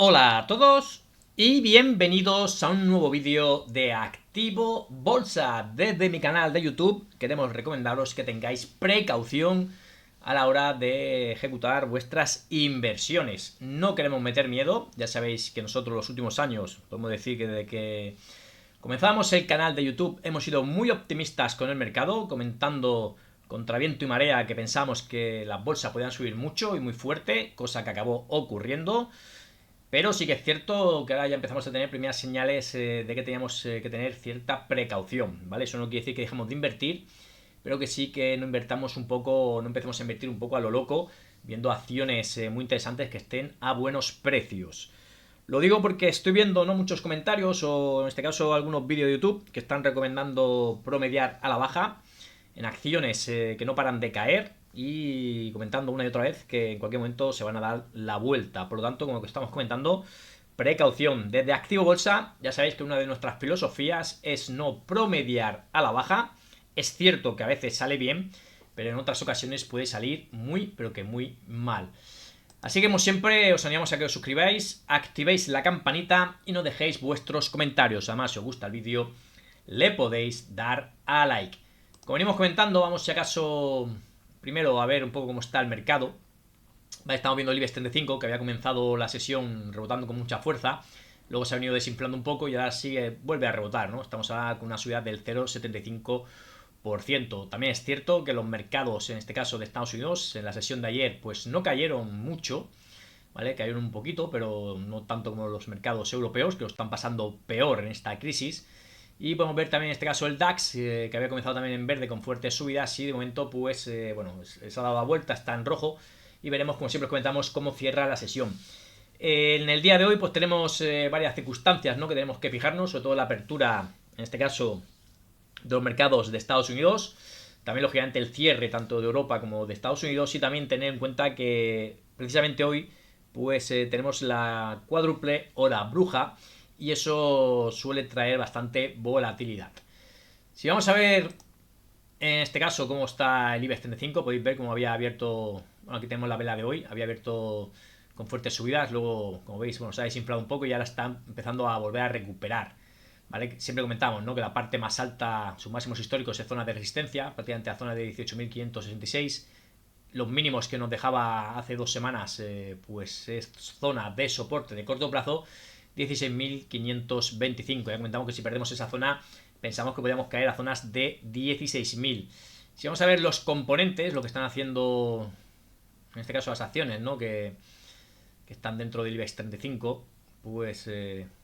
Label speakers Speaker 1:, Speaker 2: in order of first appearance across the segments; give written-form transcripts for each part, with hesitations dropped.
Speaker 1: Hola a todos y bienvenidos a un nuevo vídeo de Activo Bolsa. Desde mi canal de YouTube queremos recomendaros que tengáis precaución a la hora de ejecutar vuestras inversiones. No queremos meter miedo, ya sabéis que nosotros los últimos años, podemos decir que desde que comenzamos el canal de YouTube hemos sido muy optimistas con el mercado, comentando contra viento y marea que pensamos que las bolsas podían subir mucho y muy fuerte, cosa que acabó ocurriendo. Pero sí que es cierto que ahora ya empezamos a tener primeras señales de que teníamos que tener cierta precaución, ¿vale? Eso no quiere decir que dejemos de invertir, pero que sí que no invertamos un poco, no empecemos a invertir un poco a lo loco, viendo acciones muy interesantes que estén a buenos precios. Lo digo porque estoy viendo no muchos comentarios o en este caso algunos vídeos de YouTube que están recomendando promediar a la baja en acciones que no paran de caer y comentando una y otra vez que en cualquier momento se van a dar la vuelta. Por lo tanto, como que estamos comentando, precaución. Desde Activo Bolsa, ya sabéis que una de nuestras filosofías es no promediar a la baja. Es cierto que a veces sale bien, pero en otras ocasiones puede salir muy, pero que muy mal. Así que como siempre os animamos a que os suscribáis, activéis la campanita y no dejéis vuestros comentarios. Además, si os gusta el vídeo, le podéis dar a like. Como venimos comentando, vamos si acaso primero a ver un poco cómo está el mercado. Vale, estamos viendo el IBEX 35 que había comenzado la sesión rebotando con mucha fuerza. Luego se ha venido desinflando un poco y ahora sigue, vuelve a rebotar, ¿no? Estamos ahora con una subida del 0,75%. También es cierto que los mercados, en este caso de Estados Unidos, en la sesión de ayer, pues no cayeron mucho, ¿vale? Cayeron un poquito, pero no tanto como los mercados europeos, que lo están pasando peor en esta crisis. Y podemos ver también en este caso el DAX, que había comenzado también en verde con fuertes subidas y de momento pues bueno, se ha dado la vuelta, está en rojo y veremos, como siempre os comentamos, cómo cierra la sesión. En el día de hoy pues tenemos varias circunstancias, ¿no?, que tenemos que fijarnos, sobre todo la apertura, en este caso, de los mercados de Estados Unidos, también lógicamente el cierre tanto de Europa como de Estados Unidos y también tener en cuenta que precisamente hoy pues tenemos la cuádruple hora bruja y eso suele traer bastante volatilidad. Si vamos a ver en este caso cómo está el IBEX 35, podéis ver cómo había abierto, bueno, aquí tenemos la vela de hoy, había abierto con fuertes subidas, luego como veis, bueno, se ha desinflado un poco y ahora está empezando a volver a recuperar. ¿Vale? Siempre comentamos, ¿no?, que la parte más alta, sus máximos históricos es zona de resistencia, prácticamente a zona de 18.566. Los mínimos que nos dejaba hace 2 semanas, pues es zona de soporte de corto plazo, 16.525. Ya comentamos que si perdemos esa zona, pensamos que podríamos caer a zonas de 16.000. Si vamos a ver los componentes, lo que están haciendo, en este caso las acciones, ¿no?, que están dentro del IBEX 35, pues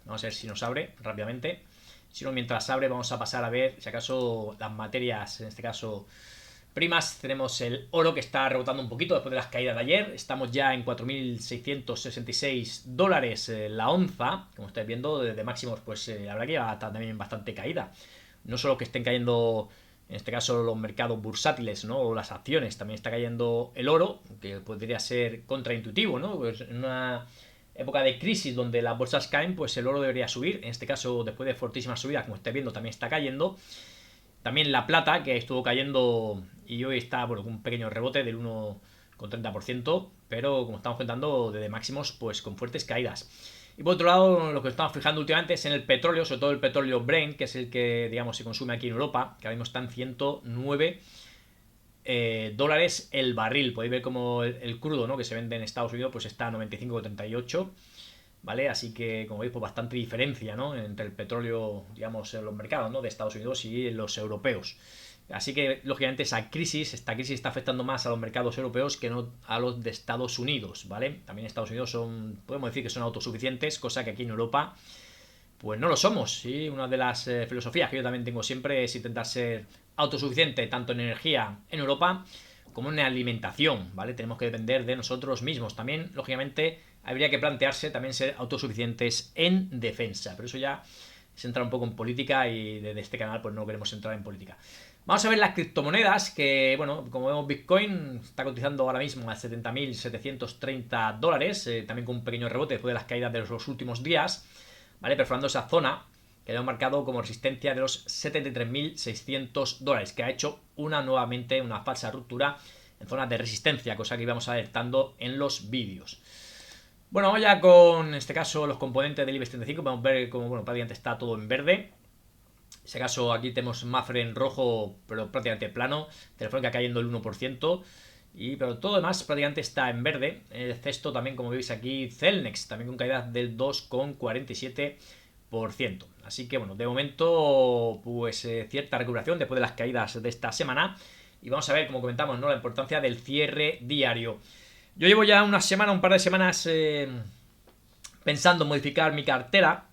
Speaker 1: vamos a ver si nos abre rápidamente. Si no, mientras abre, vamos a pasar a ver si acaso las materias, en este caso primas. Tenemos el oro que está rebotando un poquito después de las caídas de ayer. Estamos ya en 4.666 dólares la onza. Como estáis viendo, desde máximos, pues la verdad que ya está también bastante caída. No solo que estén cayendo, en este caso, los mercados bursátiles, ¿no?, o las acciones, también está cayendo el oro, que podría ser contraintuitivo, ¿no? Pues en una época de crisis donde las bolsas caen, pues el oro debería subir. En este caso, después de fortísimas subidas, como estáis viendo, también está cayendo. También la plata, que estuvo cayendo y hoy está, bueno, con un pequeño rebote del 1,30%, pero como estamos contando, desde máximos, pues con fuertes caídas. Y por otro lado, lo que estamos fijando últimamente es en el petróleo, sobre todo el petróleo Brent, que es el que, digamos, se consume aquí en Europa, que ahora mismo está en 109 dólares el barril. Podéis ver como el crudo, ¿no?, que se vende en Estados Unidos, pues está a 95,38. ¿Vale? Así que, como veis, pues bastante diferencia, ¿no?, entre el petróleo, digamos, en los mercados, ¿no?, de Estados Unidos y los europeos. Así que, lógicamente, esta crisis está afectando más a los mercados europeos que no a los de Estados Unidos, ¿vale? También Estados Unidos podemos decir que son autosuficientes, cosa que aquí en Europa, pues no lo somos, ¿sí? Una de las filosofías que yo también tengo siempre es intentar ser autosuficiente tanto en energía en Europa como en alimentación, ¿vale? Tenemos que depender de nosotros mismos. También, lógicamente, habría que plantearse también ser autosuficientes en defensa, pero eso ya es entrar un poco en política y desde este canal pues no queremos entrar en política. Vamos a ver las criptomonedas, que bueno, como vemos, Bitcoin está cotizando ahora mismo a 70.730 dólares, también con un pequeño rebote después de las caídas de los últimos días, ¿vale? Perforando esa zona que había marcado como resistencia de los 73.600 dólares, que ha hecho nuevamente una falsa ruptura en zona de resistencia, cosa que íbamos alertando en los vídeos. Bueno, vamos ya con, en este caso, los componentes del IBEX 35. Podemos ver cómo, bueno, prácticamente está todo en verde. En este caso, aquí tenemos Mafre en rojo, pero prácticamente plano. Telefónica cayendo el 1%. Pero todo demás prácticamente está en verde. El cesto también, como veis aquí, Celnex, también con caída del 2,47%. Así que bueno, de momento, pues cierta recuperación después de las caídas de esta semana. Y vamos a ver, como comentamos, ¿no?, la importancia del cierre diario. Yo llevo ya una semana, un par de semanas pensando en modificar mi cartera,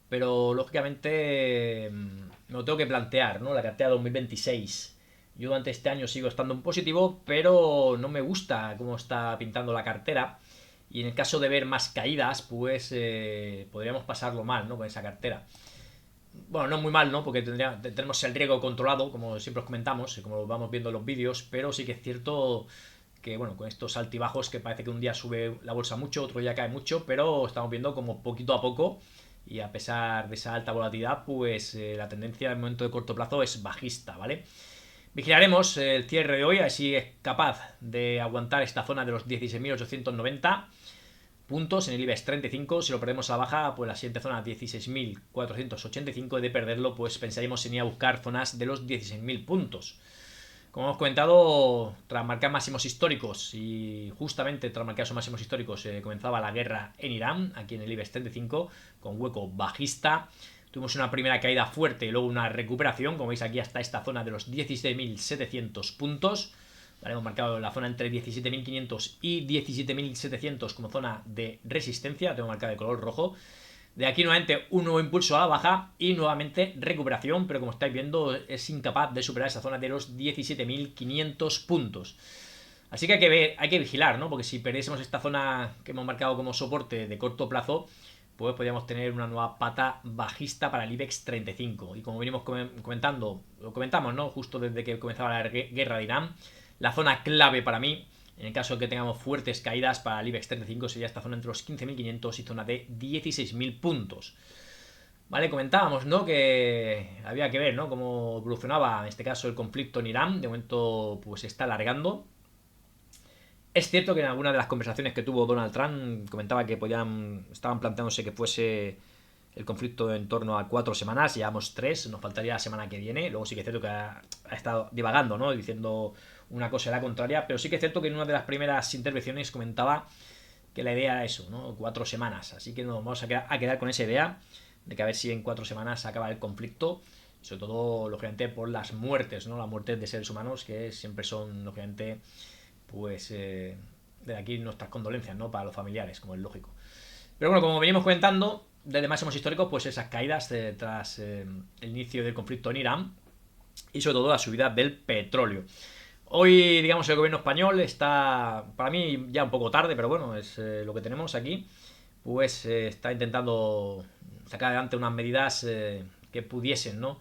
Speaker 1: pero lógicamente me lo tengo que plantear, ¿no? La cartera 2026. Yo durante este año sigo estando en positivo, pero no me gusta cómo está pintando la cartera. Y en el caso de ver más caídas, pues podríamos pasarlo mal, ¿no?, con esa cartera. Bueno, no muy mal, ¿no? Porque tenemos el riesgo controlado, como siempre os comentamos, como lo vamos viendo en los vídeos, pero sí que es cierto que, bueno, con estos altibajos que parece que un día sube la bolsa mucho, otro día cae mucho, pero estamos viendo como poquito a poco, y a pesar de esa alta volatilidad, pues la tendencia en el momento de corto plazo es bajista, ¿vale? Vigilaremos el cierre de hoy, así es capaz de aguantar esta zona de los 16.890 puntos en el IBEX 35. Si lo perdemos a la baja, pues la siguiente zona 16.485, y de perderlo, pues pensaríamos en ir a buscar zonas de los 16.000 puntos. Como hemos comentado, tras marcar máximos históricos, y justamente tras marcar esos máximos históricos comenzaba la guerra en Irán, aquí en el IBEX 35, con hueco bajista. Tuvimos una primera caída fuerte y luego una recuperación, como veis aquí, hasta esta zona de los 16.700 puntos. Vale, hemos marcado la zona entre 17.500 y 17.700 como zona de resistencia, la tengo marcada de color rojo. De aquí nuevamente un nuevo impulso a la baja y nuevamente recuperación, pero como estáis viendo es incapaz de superar esa zona de los 17.500 puntos. Así que hay que vigilar, ¿no? Porque si perdiésemos esta zona que hemos marcado como soporte de corto plazo, pues podríamos tener una nueva pata bajista para el IBEX 35. Y como venimos comentando, lo comentamos, ¿no?, justo desde que comenzaba la guerra de Irán, la zona clave para mí, en el caso de que tengamos fuertes caídas para el IBEX 35, sería esta zona entre los 15.500 y zona de 16.000 puntos. Vale, comentábamos, ¿no?, que había que ver, ¿no?, cómo evolucionaba en este caso el conflicto en Irán. De momento, pues se está alargando. Es cierto que en alguna de las conversaciones que tuvo Donald Trump comentaba que estaban planteándose que fuese el conflicto en torno a 4 semanas. Llevamos 3, nos faltaría la semana que viene. Luego sí que es cierto que ha estado divagando, ¿no?, diciendo una cosa y la contraria, pero sí que es cierto que en una de las primeras intervenciones comentaba que la idea era eso, ¿no?, 4 semanas. Así que nos vamos a quedar con esa idea de que a ver si en 4 semanas acaba el conflicto, sobre todo, lógicamente, por las muertes, ¿no?, las muertes de seres humanos, que siempre son, lógicamente, pues de aquí nuestras condolencias, ¿no?, para los familiares, como es lógico. Pero bueno, como venimos comentando, desde máximos históricos, pues esas caídas tras el inicio del conflicto en Irán, y sobre todo la subida del petróleo. Hoy, digamos, el gobierno español está, para mí, ya un poco tarde, pero bueno, es lo que tenemos aquí. Pues está intentando sacar adelante unas medidas que pudiesen, ¿no?,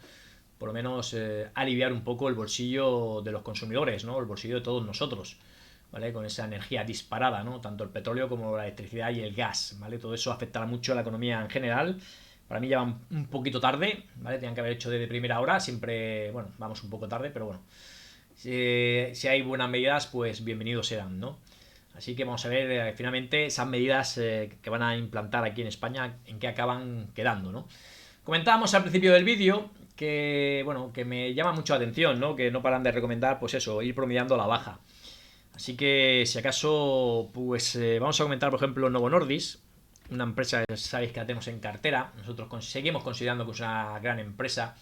Speaker 1: por lo menos aliviar un poco el bolsillo de los consumidores, ¿no?, el bolsillo de todos nosotros, ¿vale? Con esa energía disparada, ¿no?, tanto el petróleo como la electricidad y el gas, ¿vale? Todo eso afectará mucho a la economía en general. Para mí ya van un poquito tarde, ¿vale? Tenían que haber hecho desde primera hora, siempre, bueno, vamos un poco tarde, pero bueno. Si hay buenas medidas, pues bienvenidos serán, ¿no? Así que vamos a ver finalmente esas medidas que van a implantar aquí en España, en qué acaban quedando, ¿no? Comentábamos al principio del vídeo que, bueno, que me llama mucho la atención, ¿no?, que no paran de recomendar, pues eso, ir promediando a la baja. Así que, si acaso, pues vamos a comentar, por ejemplo, Novo Nordisk, una empresa que sabéis que la tenemos en cartera. Nosotros seguimos considerando que es una gran empresa.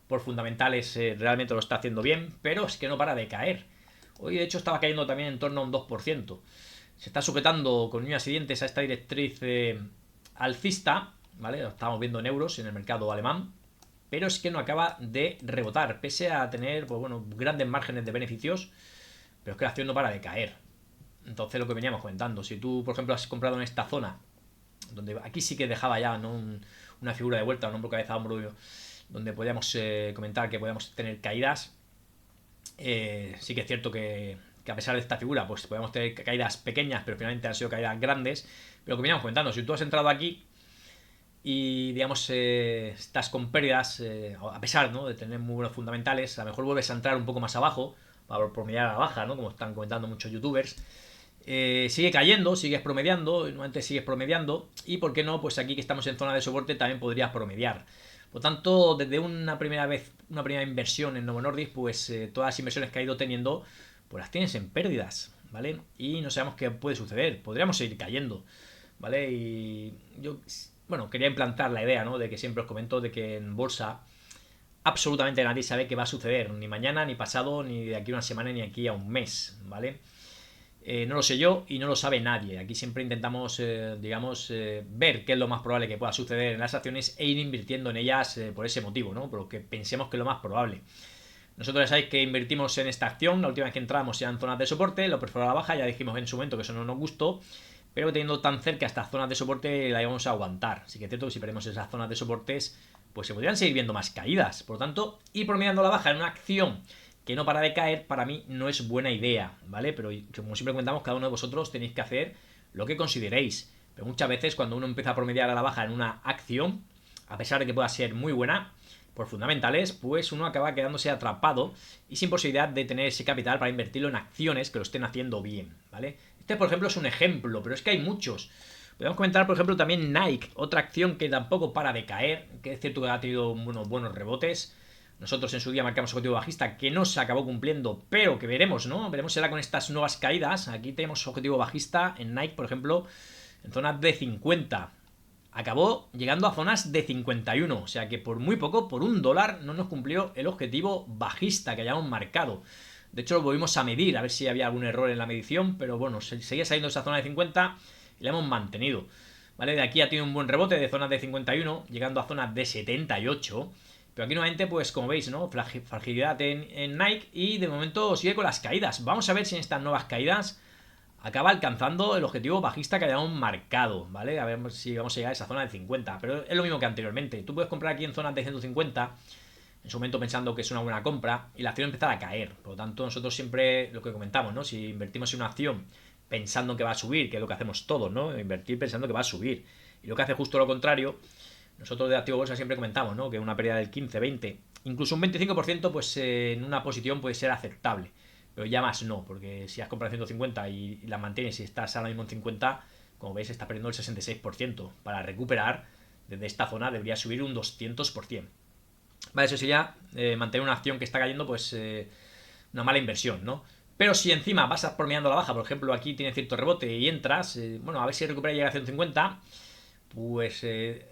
Speaker 1: Por fundamentales realmente lo está haciendo bien, pero es que no para de caer. Hoy, de hecho, estaba cayendo también en torno a un 2%. Se está sujetando con uñas y dientes a esta directriz alcista, ¿vale? Lo estamos viendo en euros en el mercado alemán, pero es que no acaba de rebotar, pese a tener, pues bueno, grandes márgenes de beneficios, pero es que la acción no para de caer. Entonces, lo que veníamos comentando, si tú, por ejemplo, has comprado en esta zona, donde aquí sí que dejaba ya, ¿no?, una figura de vuelta, un hombro, cabeza, hombro, donde podíamos comentar que podíamos tener caídas. Sí que es cierto que a pesar de esta figura, pues podemos tener caídas pequeñas, pero finalmente han sido caídas grandes. Pero lo que veníamos comentando, si tú has entrado aquí y, digamos, estás con pérdidas, a pesar, ¿no?, de tener muy buenos fundamentales, a lo mejor vuelves a entrar un poco más abajo para promediar a la baja, ¿no?, como están comentando muchos youtubers. Sigue cayendo, sigues promediando, normalmente sigues promediando, y por qué no, pues aquí que estamos en zona de soporte también podrías promediar. Por tanto, desde una primera vez, una primera inversión en Novo Nordisk, pues todas las inversiones que ha ido teniendo, pues las tienes en pérdidas, ¿vale? Y no sabemos qué puede suceder, podríamos seguir cayendo, ¿vale? Y yo, bueno, quería implantar la idea, ¿no? De que siempre os comento de que en bolsa absolutamente nadie sabe qué va a suceder, ni mañana, ni pasado, ni de aquí a una semana, ni aquí a un mes, ¿vale? No lo sé yo y no lo sabe nadie. Aquí siempre intentamos, ver qué es lo más probable que pueda suceder en las acciones e ir invirtiendo en ellas por ese motivo, ¿no? Por lo que pensemos que es lo más probable. Nosotros ya sabéis que invertimos en esta acción, la última vez que entramos ya en zonas de soporte, lo perforó a la baja, ya dijimos en su momento que eso no nos gustó, pero teniendo tan cerca estas zonas de soporte la íbamos a aguantar. Así que es cierto que si perdemos esas zonas de soportes, pues se podrían seguir viendo más caídas. Por lo tanto, ir promediando la baja en una acción que no para de caer, para mí no es buena idea, ¿vale? Pero como siempre comentamos, cada uno de vosotros tenéis que hacer lo que consideréis. Pero muchas veces cuando uno empieza a promediar a la baja en una acción, a pesar de que pueda ser muy buena, por fundamentales, pues uno acaba quedándose atrapado y sin posibilidad de tener ese capital para invertirlo en acciones que lo estén haciendo bien, ¿vale? Este, por ejemplo, es un ejemplo, pero es que hay muchos. Podemos comentar, por ejemplo, también Nike, otra acción que tampoco para de caer, que es cierto que ha tenido unos buenos rebotes. Nosotros en su día marcamos objetivo bajista que no se acabó cumpliendo, pero que veremos, ¿no? Veremos si ahora con estas nuevas caídas. Aquí tenemos objetivo bajista en Nike, por ejemplo, en zonas de 50. Acabó llegando a zonas de 51. O sea que por muy poco, por $1, no nos cumplió el objetivo bajista que hayamos marcado. De hecho, lo volvimos a medir, a ver si había algún error en la medición, pero bueno, seguía saliendo esa zona de 50 y la hemos mantenido. ¿Vale? De aquí ha tenido un buen rebote de zonas de 51, llegando a zonas de 78. Pero aquí nuevamente, pues como veis, ¿no? Fragilidad en Nike y de momento sigue con las caídas. Vamos a ver si en estas nuevas caídas acaba alcanzando el objetivo bajista que hayamos marcado, ¿vale? A ver si vamos a llegar a esa zona de 50. Pero es lo mismo que anteriormente. Tú puedes comprar aquí en zonas de 150, en su momento pensando que es una buena compra, y la acción empezar a caer. Por lo tanto, nosotros siempre lo que comentamos, ¿no? Si invertimos en una acción pensando que va a subir, que es lo que hacemos todos, ¿no? Invertir pensando que va a subir. Y lo que hace justo lo contrario, nosotros de Activo Bolsa siempre comentamos, ¿no? Que una pérdida del 15, 20, incluso un 25%, pues en una posición puede ser aceptable. Pero ya más no, porque si has comprado 150 y la mantienes y estás ahora mismo en 50, como veis, estás perdiendo el 66%. Para recuperar desde esta zona debería subir un 200%. Vale, eso sería mantener una acción que está cayendo, pues una mala inversión, ¿no? Pero si encima vas promediando la baja, por ejemplo, aquí tiene cierto rebote y entras, bueno, a ver si recupera y llega a 150, pues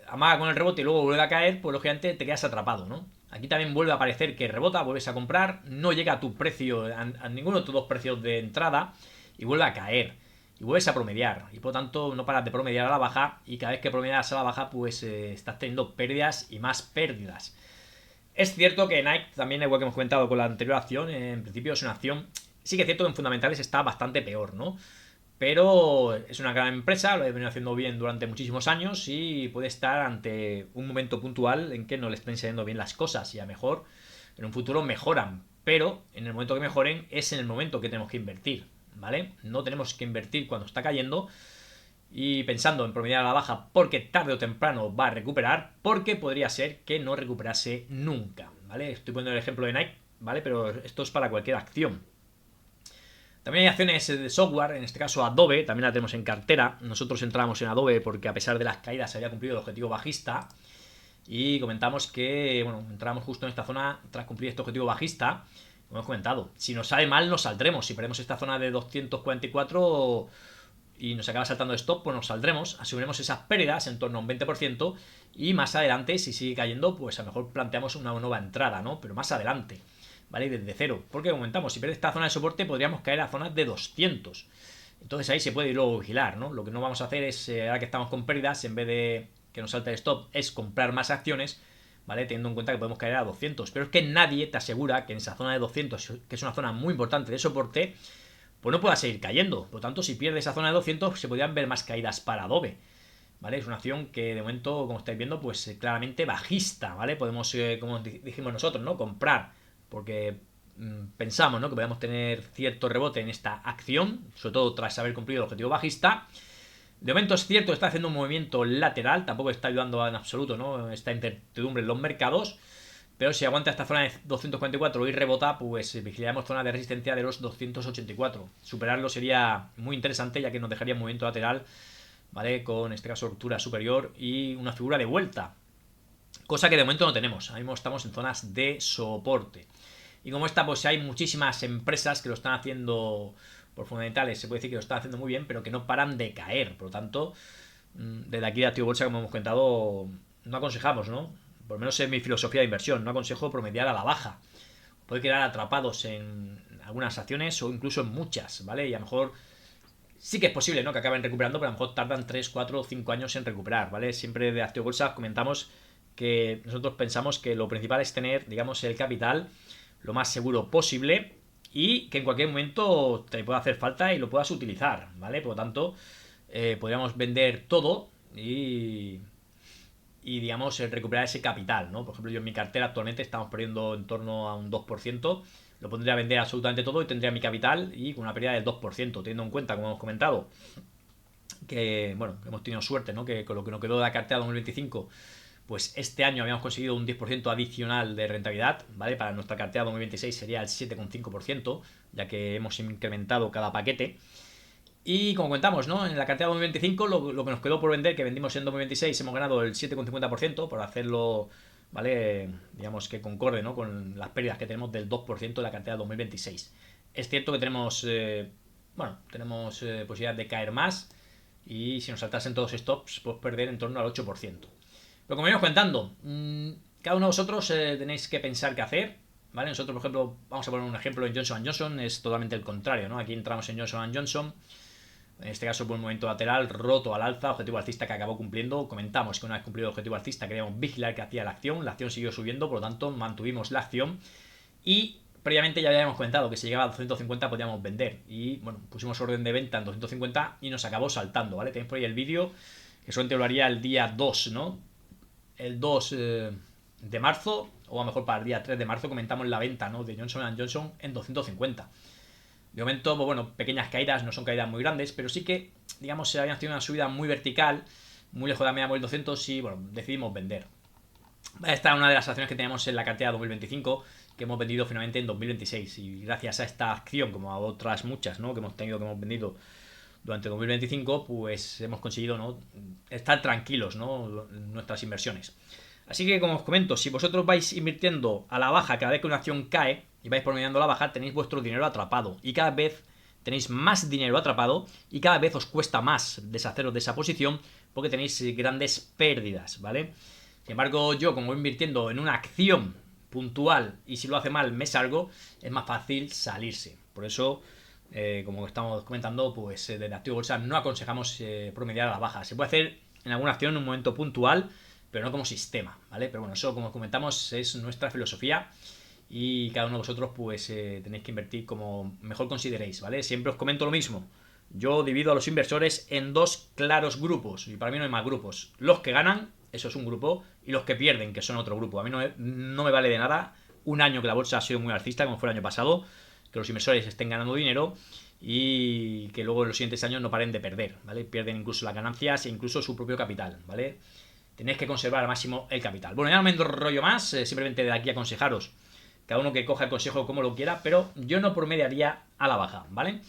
Speaker 1: amaga con el rebote y luego vuelve a caer, pues lógicamente te quedas atrapado, ¿no? Aquí también vuelve a aparecer que rebota, vuelves a comprar, no llega a tu precio, a ninguno de tus dos precios de entrada, y vuelve a caer. Y vuelves a promediar. Y por tanto no paras de promediar a la baja, y cada vez que promedias a la baja, pues estás teniendo pérdidas y más pérdidas. Es cierto que Nike, también igual que hemos comentado con la anterior acción, en principio es una acción, sí que es cierto que en fundamentales está bastante peor, ¿no? Pero es una gran empresa, lo he venido haciendo bien durante muchísimos años y puede estar ante un momento puntual en que no le estén saliendo bien las cosas y a lo mejor en un futuro mejoran, pero en el momento que mejoren es en el momento que tenemos que invertir, ¿vale? No tenemos que invertir cuando está cayendo y pensando en promediar a la baja porque tarde o temprano va a recuperar, porque podría ser que no recuperase nunca, ¿vale? Estoy poniendo el ejemplo de Nike, ¿vale? Pero esto es para cualquier acción. También hay acciones de software, en este caso Adobe, también la tenemos en cartera. Nosotros entramos en Adobe porque a pesar de las caídas se había cumplido el objetivo bajista. Y comentamos que, bueno, entramos justo en esta zona tras cumplir este objetivo bajista. Como hemos comentado, si nos sale mal nos saldremos. Si perdemos esta zona de 244 y nos acaba saltando stop, pues nos saldremos, asumiremos esas pérdidas en torno a un 20% y más adelante, si sigue cayendo, pues a lo mejor planteamos una nueva entrada, ¿no? Pero más adelante. ¿Vale? Desde cero. Porque comentamos, si pierde esta zona de soporte podríamos caer a zonas de 200. Entonces ahí se puede ir luego vigilar, ¿no? Lo que no vamos a hacer es, ahora que estamos con pérdidas, en vez de que nos salte el stop, es comprar más acciones, ¿vale? Teniendo en cuenta que podemos caer a 200. Pero es que nadie te asegura que en esa zona de 200, que es una zona muy importante de soporte, pues no pueda seguir cayendo. Por lo tanto, si pierde esa zona de 200, se podrían ver más caídas para Adobe. ¿Vale? Es una acción que de momento, como estáis viendo, pues claramente bajista, ¿vale? Podemos, como dijimos nosotros, ¿no? Comprar porque pensamos, ¿no? Que podemos tener cierto rebote en esta acción, sobre todo tras haber cumplido el objetivo bajista. De momento es cierto que está haciendo un movimiento lateral, tampoco está ayudando en absoluto, ¿no? Esta incertidumbre en los mercados, pero si aguanta esta zona de 244 y rebota, pues vigilaremos zona de resistencia de los 284. Superarlo sería muy interesante, ya que nos dejaría un movimiento lateral, ¿vale? Con, en este caso, ruptura superior y una figura de vuelta. Cosa que de momento no tenemos. Ahora mismo estamos en zonas de soporte. Y como esta, pues hay muchísimas empresas que lo están haciendo por fundamentales. Se puede decir que lo están haciendo muy bien, pero que no paran de caer. Por lo tanto, desde aquí de Activo Bolsa, como hemos comentado, no aconsejamos, ¿no? Por lo menos en mi filosofía de inversión, no aconsejo promediar a la baja. Puede quedar atrapados en algunas acciones o incluso en muchas, ¿vale? Y a lo mejor sí que es posible, ¿no? Que acaben recuperando, pero a lo mejor tardan 3, 4 o 5 años en recuperar, ¿vale? Siempre de Activo Bolsa comentamos que nosotros pensamos que lo principal es tener, digamos, el capital lo más seguro posible y que en cualquier momento te pueda hacer falta y lo puedas utilizar, ¿vale? Por lo tanto, podríamos vender todo y digamos, recuperar ese capital, ¿no? Por ejemplo, yo en mi cartera actualmente estamos perdiendo en torno a un 2%, lo pondría a vender absolutamente todo y tendría mi capital y con una pérdida del 2%, teniendo en cuenta, como hemos comentado, que, bueno, hemos tenido suerte, ¿no? Que con lo que nos quedó de la cartera 2025, pues este año habíamos conseguido un 10% adicional de rentabilidad, ¿vale? Para nuestra cartera 2026 sería el 7,5%, ya que hemos incrementado cada paquete. Y como comentamos, ¿no? En la cartera 2025, lo que nos quedó por vender, que vendimos en 2026, hemos ganado el 7,50% por hacerlo, ¿vale? Digamos que concorde, ¿no? Con las pérdidas que tenemos del 2% de la cartera 2026. Es cierto que tenemos, tenemos posibilidad de caer más y si nos saltasen todos stops, pues perder en torno al 8%. Pero como íbamos contando, cada uno de vosotros tenéis que pensar qué hacer, ¿vale? Nosotros, por ejemplo, vamos a poner un ejemplo en Johnson & Johnson, es totalmente el contrario, ¿no? Aquí entramos en Johnson & Johnson, en este caso por un momento lateral, roto al alza, objetivo alcista que acabó cumpliendo. Comentamos que una vez cumplido el objetivo alcista queríamos vigilar que hacía la acción siguió subiendo, por lo tanto mantuvimos la acción y previamente ya habíamos comentado que si llegaba a 250 podíamos vender y bueno, pusimos orden de venta en 250 y nos acabó saltando, ¿vale? Tenéis por ahí el vídeo, que solamente lo haría el día 2, ¿no? El 2 de marzo, o a lo mejor para el día 3 de marzo comentamos la venta, ¿no? De Johnson & Johnson en 250. De momento, pues bueno, pequeñas caídas, no son caídas muy grandes, pero sí que, digamos, se habían tenido una subida muy vertical, muy lejos de la media móvil 200 y, bueno, decidimos vender. Esta es una de las acciones que tenemos en la cartera 2025 que hemos vendido finalmente en 2026 y gracias a esta acción, como a otras muchas, ¿no? Que hemos tenido, que hemos vendido durante 2025, pues hemos conseguido, ¿no? Estar tranquilos, ¿no? En nuestras inversiones. Así que, como os comento, si vosotros vais invirtiendo a la baja cada vez que una acción cae y vais promediando la baja, tenéis vuestro dinero atrapado y cada vez tenéis más dinero atrapado y cada vez os cuesta más deshaceros de esa posición porque tenéis grandes pérdidas, ¿vale? Sin embargo, yo como voy invirtiendo en una acción puntual y si lo hace mal me salgo, es más fácil salirse. Por eso, como estamos comentando, pues desde Activo Bolsa no aconsejamos promediar a la baja. Se puede hacer en alguna acción en un momento puntual, pero no como sistema, ¿vale? Pero bueno, eso como comentamos es nuestra filosofía y cada uno de vosotros pues tenéis que invertir como mejor consideréis, ¿vale? Siempre os comento lo mismo. Yo divido a los inversores en dos claros grupos y para mí no hay más grupos. Los que ganan, eso es un grupo, y los que pierden, que son otro grupo. A mí no me vale de nada un año que la bolsa ha sido muy alcista, como fue el año pasado, que los inversores estén ganando dinero y que luego en los siguientes años no paren de perder, ¿vale? Pierden incluso las ganancias e incluso su propio capital, ¿vale? Tenéis que conservar al máximo el capital. Bueno, ya no me enrollo más, simplemente de aquí aconsejaros, cada uno que coja el consejo como lo quiera, pero yo no promediaría a la baja, ¿vale?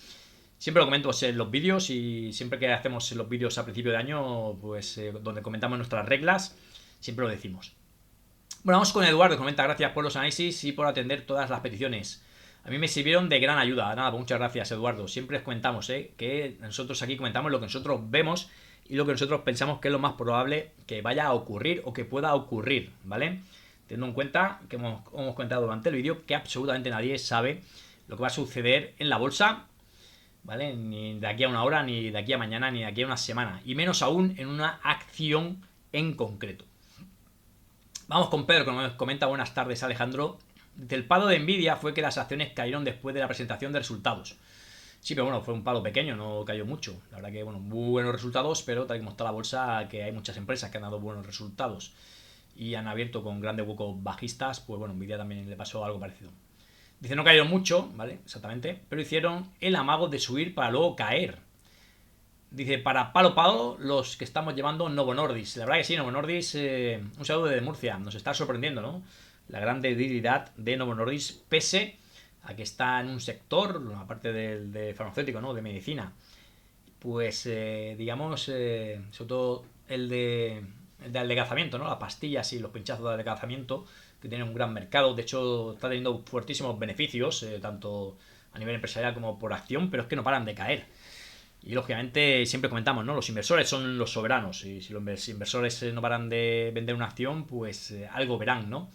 Speaker 1: Siempre lo comento en los vídeos y siempre que hacemos los vídeos a principio de año, pues donde comentamos nuestras reglas, siempre lo decimos. Bueno, vamos con Eduardo, comenta gracias por los análisis y por atender todas las peticiones. A mí me sirvieron de gran ayuda. Nada, pues muchas gracias, Eduardo. Siempre os comentamos que nosotros aquí comentamos lo que nosotros vemos y lo que nosotros pensamos que es lo más probable que vaya a ocurrir o que pueda ocurrir, ¿vale? Teniendo en cuenta que hemos comentado durante el vídeo que absolutamente nadie sabe lo que va a suceder en la bolsa, ¿vale? Ni de aquí a una hora, ni de aquí a mañana, ni de aquí a una semana. Y menos aún en una acción en concreto. Vamos con Pedro, que nos comenta buenas tardes, Alejandro. El palo de Nvidia fue que las acciones cayeron después de la presentación de resultados. Sí, pero bueno, fue un palo pequeño, no cayó mucho. La verdad que, bueno, muy buenos resultados, pero tal como está la bolsa, que hay muchas empresas que han dado buenos resultados y han abierto con grandes huecos bajistas, pues bueno, Nvidia también le pasó algo parecido. Dice, no cayeron mucho, ¿vale? Exactamente, pero hicieron el amago de subir para luego caer. Dice, para palo los que estamos llevando Novo Nordisk. La verdad que sí, Novo Nordisk, un saludo desde Murcia, nos está sorprendiendo, ¿no? la gran debilidad de Novo Nordisk, pese a que está en un sector, aparte de farmacéutico, ¿no? De medicina, pues digamos, sobre todo el de adelgazamiento, ¿no? Las pastillas y los pinchazos de adelgazamiento, que tienen un gran mercado. De hecho, está teniendo fuertísimos beneficios, tanto a nivel empresarial como por acción, pero es que no paran de caer. Y lógicamente siempre comentamos, ¿no? Los inversores son los soberanos. Y si los inversores no paran de vender una acción, pues algo verán, ¿no?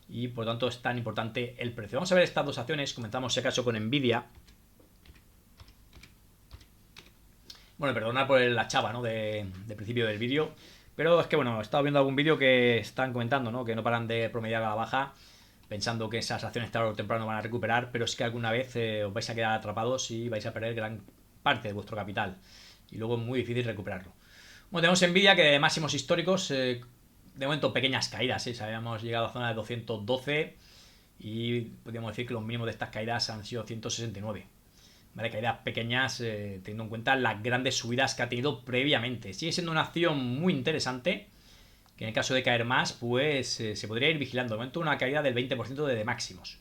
Speaker 1: Y por lo tanto es tan importante el precio. Vamos a ver estas dos acciones. Comentamos si acaso con Nvidia. Bueno, perdonad por la chava, ¿no? De principio del vídeo. Pero es que, bueno, he estado viendo algún vídeo que están comentando, ¿no? Que no paran de promediar a la baja, pensando que esas acciones tarde o temprano van a recuperar, pero es que alguna vez os vais a quedar atrapados y vais a perder gran parte de vuestro capital. Y luego es muy difícil recuperarlo. Bueno, tenemos Nvidia que de máximos históricos, de momento pequeñas caídas, ¿sí? Habíamos llegado a zona de 212 y podríamos decir que los mínimos de estas caídas han sido 169. ¿Vale? Caídas pequeñas, teniendo en cuenta las grandes subidas que ha tenido previamente. Sigue siendo una acción muy interesante, que en el caso de caer más, pues se podría ir vigilando. De momento una caída del 20% de máximos.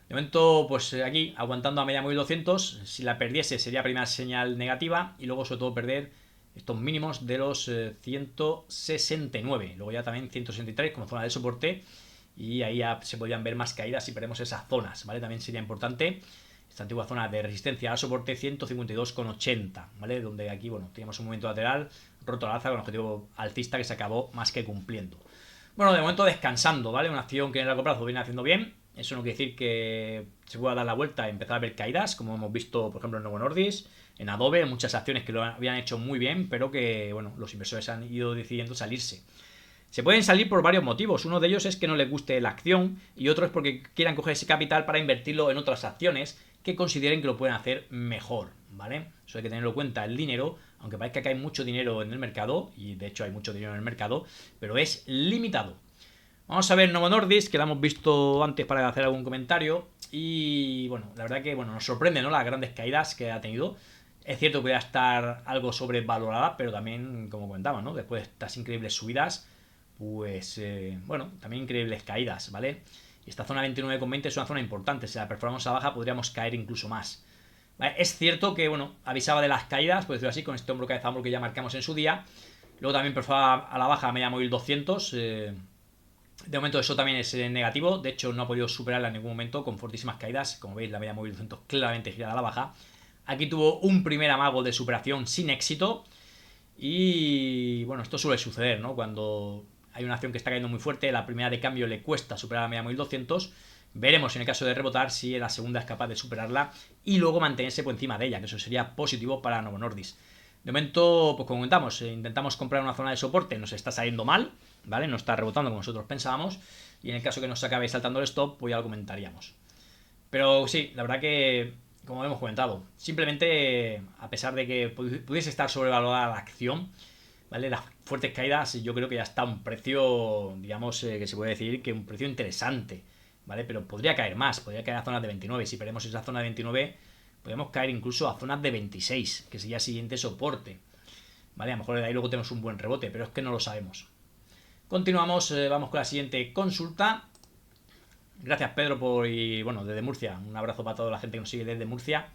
Speaker 1: De momento, pues aquí, aguantando a media móvil 200, si la perdiese sería primera señal negativa, y luego sobre todo perder estos mínimos de los 169. Luego ya también 163 como zona de soporte, y ahí ya se podrían ver más caídas si perdemos esas zonas, ¿vale? También sería importante esta antigua zona de resistencia al soporte 152,80, ¿vale? Donde aquí, bueno, teníamos un movimiento lateral roto al alza con objetivo alcista que se acabó más que cumpliendo. Bueno, de momento descansando, ¿vale? Una acción que en el largo plazo viene haciendo bien. Eso no quiere decir que se pueda dar la vuelta y empezar a ver caídas, como hemos visto, por ejemplo, en Novo Nordisk, en Adobe, muchas acciones que lo habían hecho muy bien, pero que, bueno, los inversores han ido decidiendo salirse. Se pueden salir por varios motivos. Uno de ellos es que no les guste la acción y otro es porque quieran coger ese capital para invertirlo en otras acciones que consideren que lo pueden hacer mejor, ¿vale? Eso hay que tenerlo en cuenta. El dinero, aunque parezca que hay mucho dinero en el mercado, y de hecho hay mucho dinero en el mercado, pero es limitado. Vamos a ver Novo Nordisk, que la hemos visto antes para hacer algún comentario. Y bueno, la verdad que bueno, nos sorprende, ¿no? Las grandes caídas que ha tenido. Es cierto que podría estar algo sobrevalorada, pero también, como comentaba, ¿no? Después de estas increíbles subidas, pues bueno, también increíbles caídas, ¿vale? Y esta zona 29,20 es una zona importante. Si la perforamos a baja, podríamos caer incluso más. ¿Vale? Es cierto que, bueno, avisaba de las caídas, por decirlo así, con este hombro cabeza hombro que ya marcamos en su día. Luego también perforaba a la baja a media móvil 200. De momento eso también es negativo. De hecho, no ha podido superarla en ningún momento con fortísimas caídas. Como veis, la media móvil 200 claramente girada a la baja. Aquí tuvo un primer amago de superación sin éxito. Y bueno, esto suele suceder, ¿no? Cuando hay una acción que está cayendo muy fuerte, la primera de cambio le cuesta superar la media móvil 200. Veremos en el caso de rebotar si la segunda es capaz de superarla y luego mantenerse por encima de ella, que eso sería positivo para Novo Nordisk. De momento, pues como comentamos, intentamos comprar una zona de soporte, nos está saliendo mal, ¿vale? No está rebotando como nosotros pensábamos, y en el caso que nos acabe saltando el stop, pues ya lo comentaríamos. Pero sí, la verdad que, como hemos comentado, simplemente, a pesar de que pudiese estar sobrevalorada la acción, ¿vale? Las fuertes caídas, yo creo que ya está un precio, digamos, que se puede decir que un precio interesante, ¿vale? Pero podría caer más, podría caer a zonas de 29. Si perdemos esa zona de 29, podemos caer incluso a zonas de 26, que sería el siguiente soporte, ¿vale? A lo mejor de ahí luego tenemos un buen rebote, pero es que no lo sabemos. Continuamos, vamos con la siguiente consulta. Gracias Pedro y bueno, desde Murcia, un abrazo para toda la gente que nos sigue desde Murcia.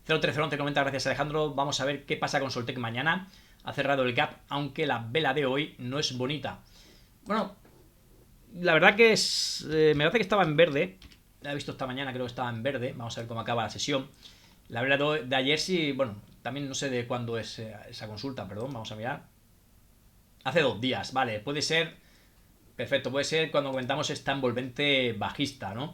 Speaker 1: 03011 comenta, gracias Alejandro. Vamos a ver qué pasa con Soltec mañana. Ha cerrado el gap, aunque la vela de hoy no es bonita. Bueno, la verdad que es, me parece que estaba en verde. La he visto esta mañana, creo que estaba en verde. Vamos a ver cómo acaba la sesión. La vela de ayer sí, bueno, también no sé de cuándo es esa consulta, perdón, vamos a mirar. Hace 2 días, vale, puede ser. Perfecto, puede ser cuando comentamos esta envolvente bajista, ¿no?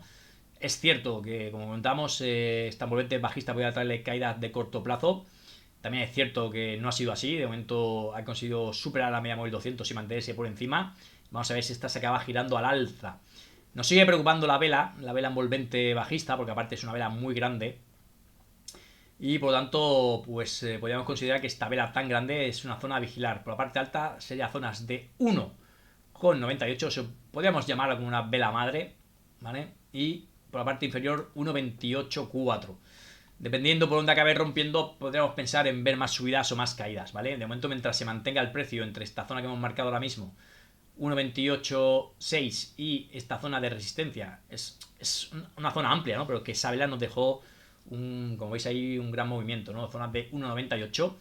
Speaker 1: Es cierto que, como comentamos, esta envolvente bajista puede traerle caídas de corto plazo. También es cierto que no ha sido así. De momento ha conseguido superar la media móvil 200 y mantenerse por encima. Vamos a ver si esta se acaba girando al alza. Nos sigue preocupando la vela envolvente bajista, porque aparte es una vela muy grande. Y por lo tanto, pues podríamos considerar que esta vela tan grande es una zona a vigilar. Por la parte alta sería zonas de 1,98. Podríamos llamarlo como una vela madre, ¿vale? Y por la parte inferior 1,28,4. Dependiendo por dónde acabe rompiendo, podríamos pensar en ver más subidas o más caídas, ¿vale? De momento, mientras se mantenga el precio entre esta zona que hemos marcado ahora mismo, 1.28.6 y esta zona de resistencia es una zona amplia, ¿no? Pero que esa vela nos dejó como veis ahí, un gran movimiento, ¿no? Zonas de 1.98.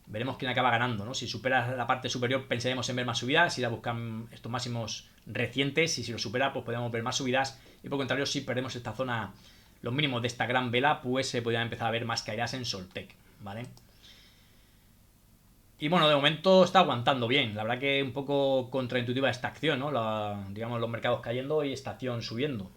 Speaker 1: Veremos quién acaba ganando, ¿no? Si supera la parte superior pensaremos en ver más subidas, ir a buscar estos máximos recientes, y si lo supera pues podemos ver más subidas, y por contrario si perdemos esta zona, los mínimos de esta gran vela, pues se podrían empezar a ver más caídas en Soltec, ¿vale? Y bueno, de momento está aguantando bien. La verdad que un poco contraintuitiva esta acción, ¿no? Digamos, los mercados cayendo y esta acción subiendo.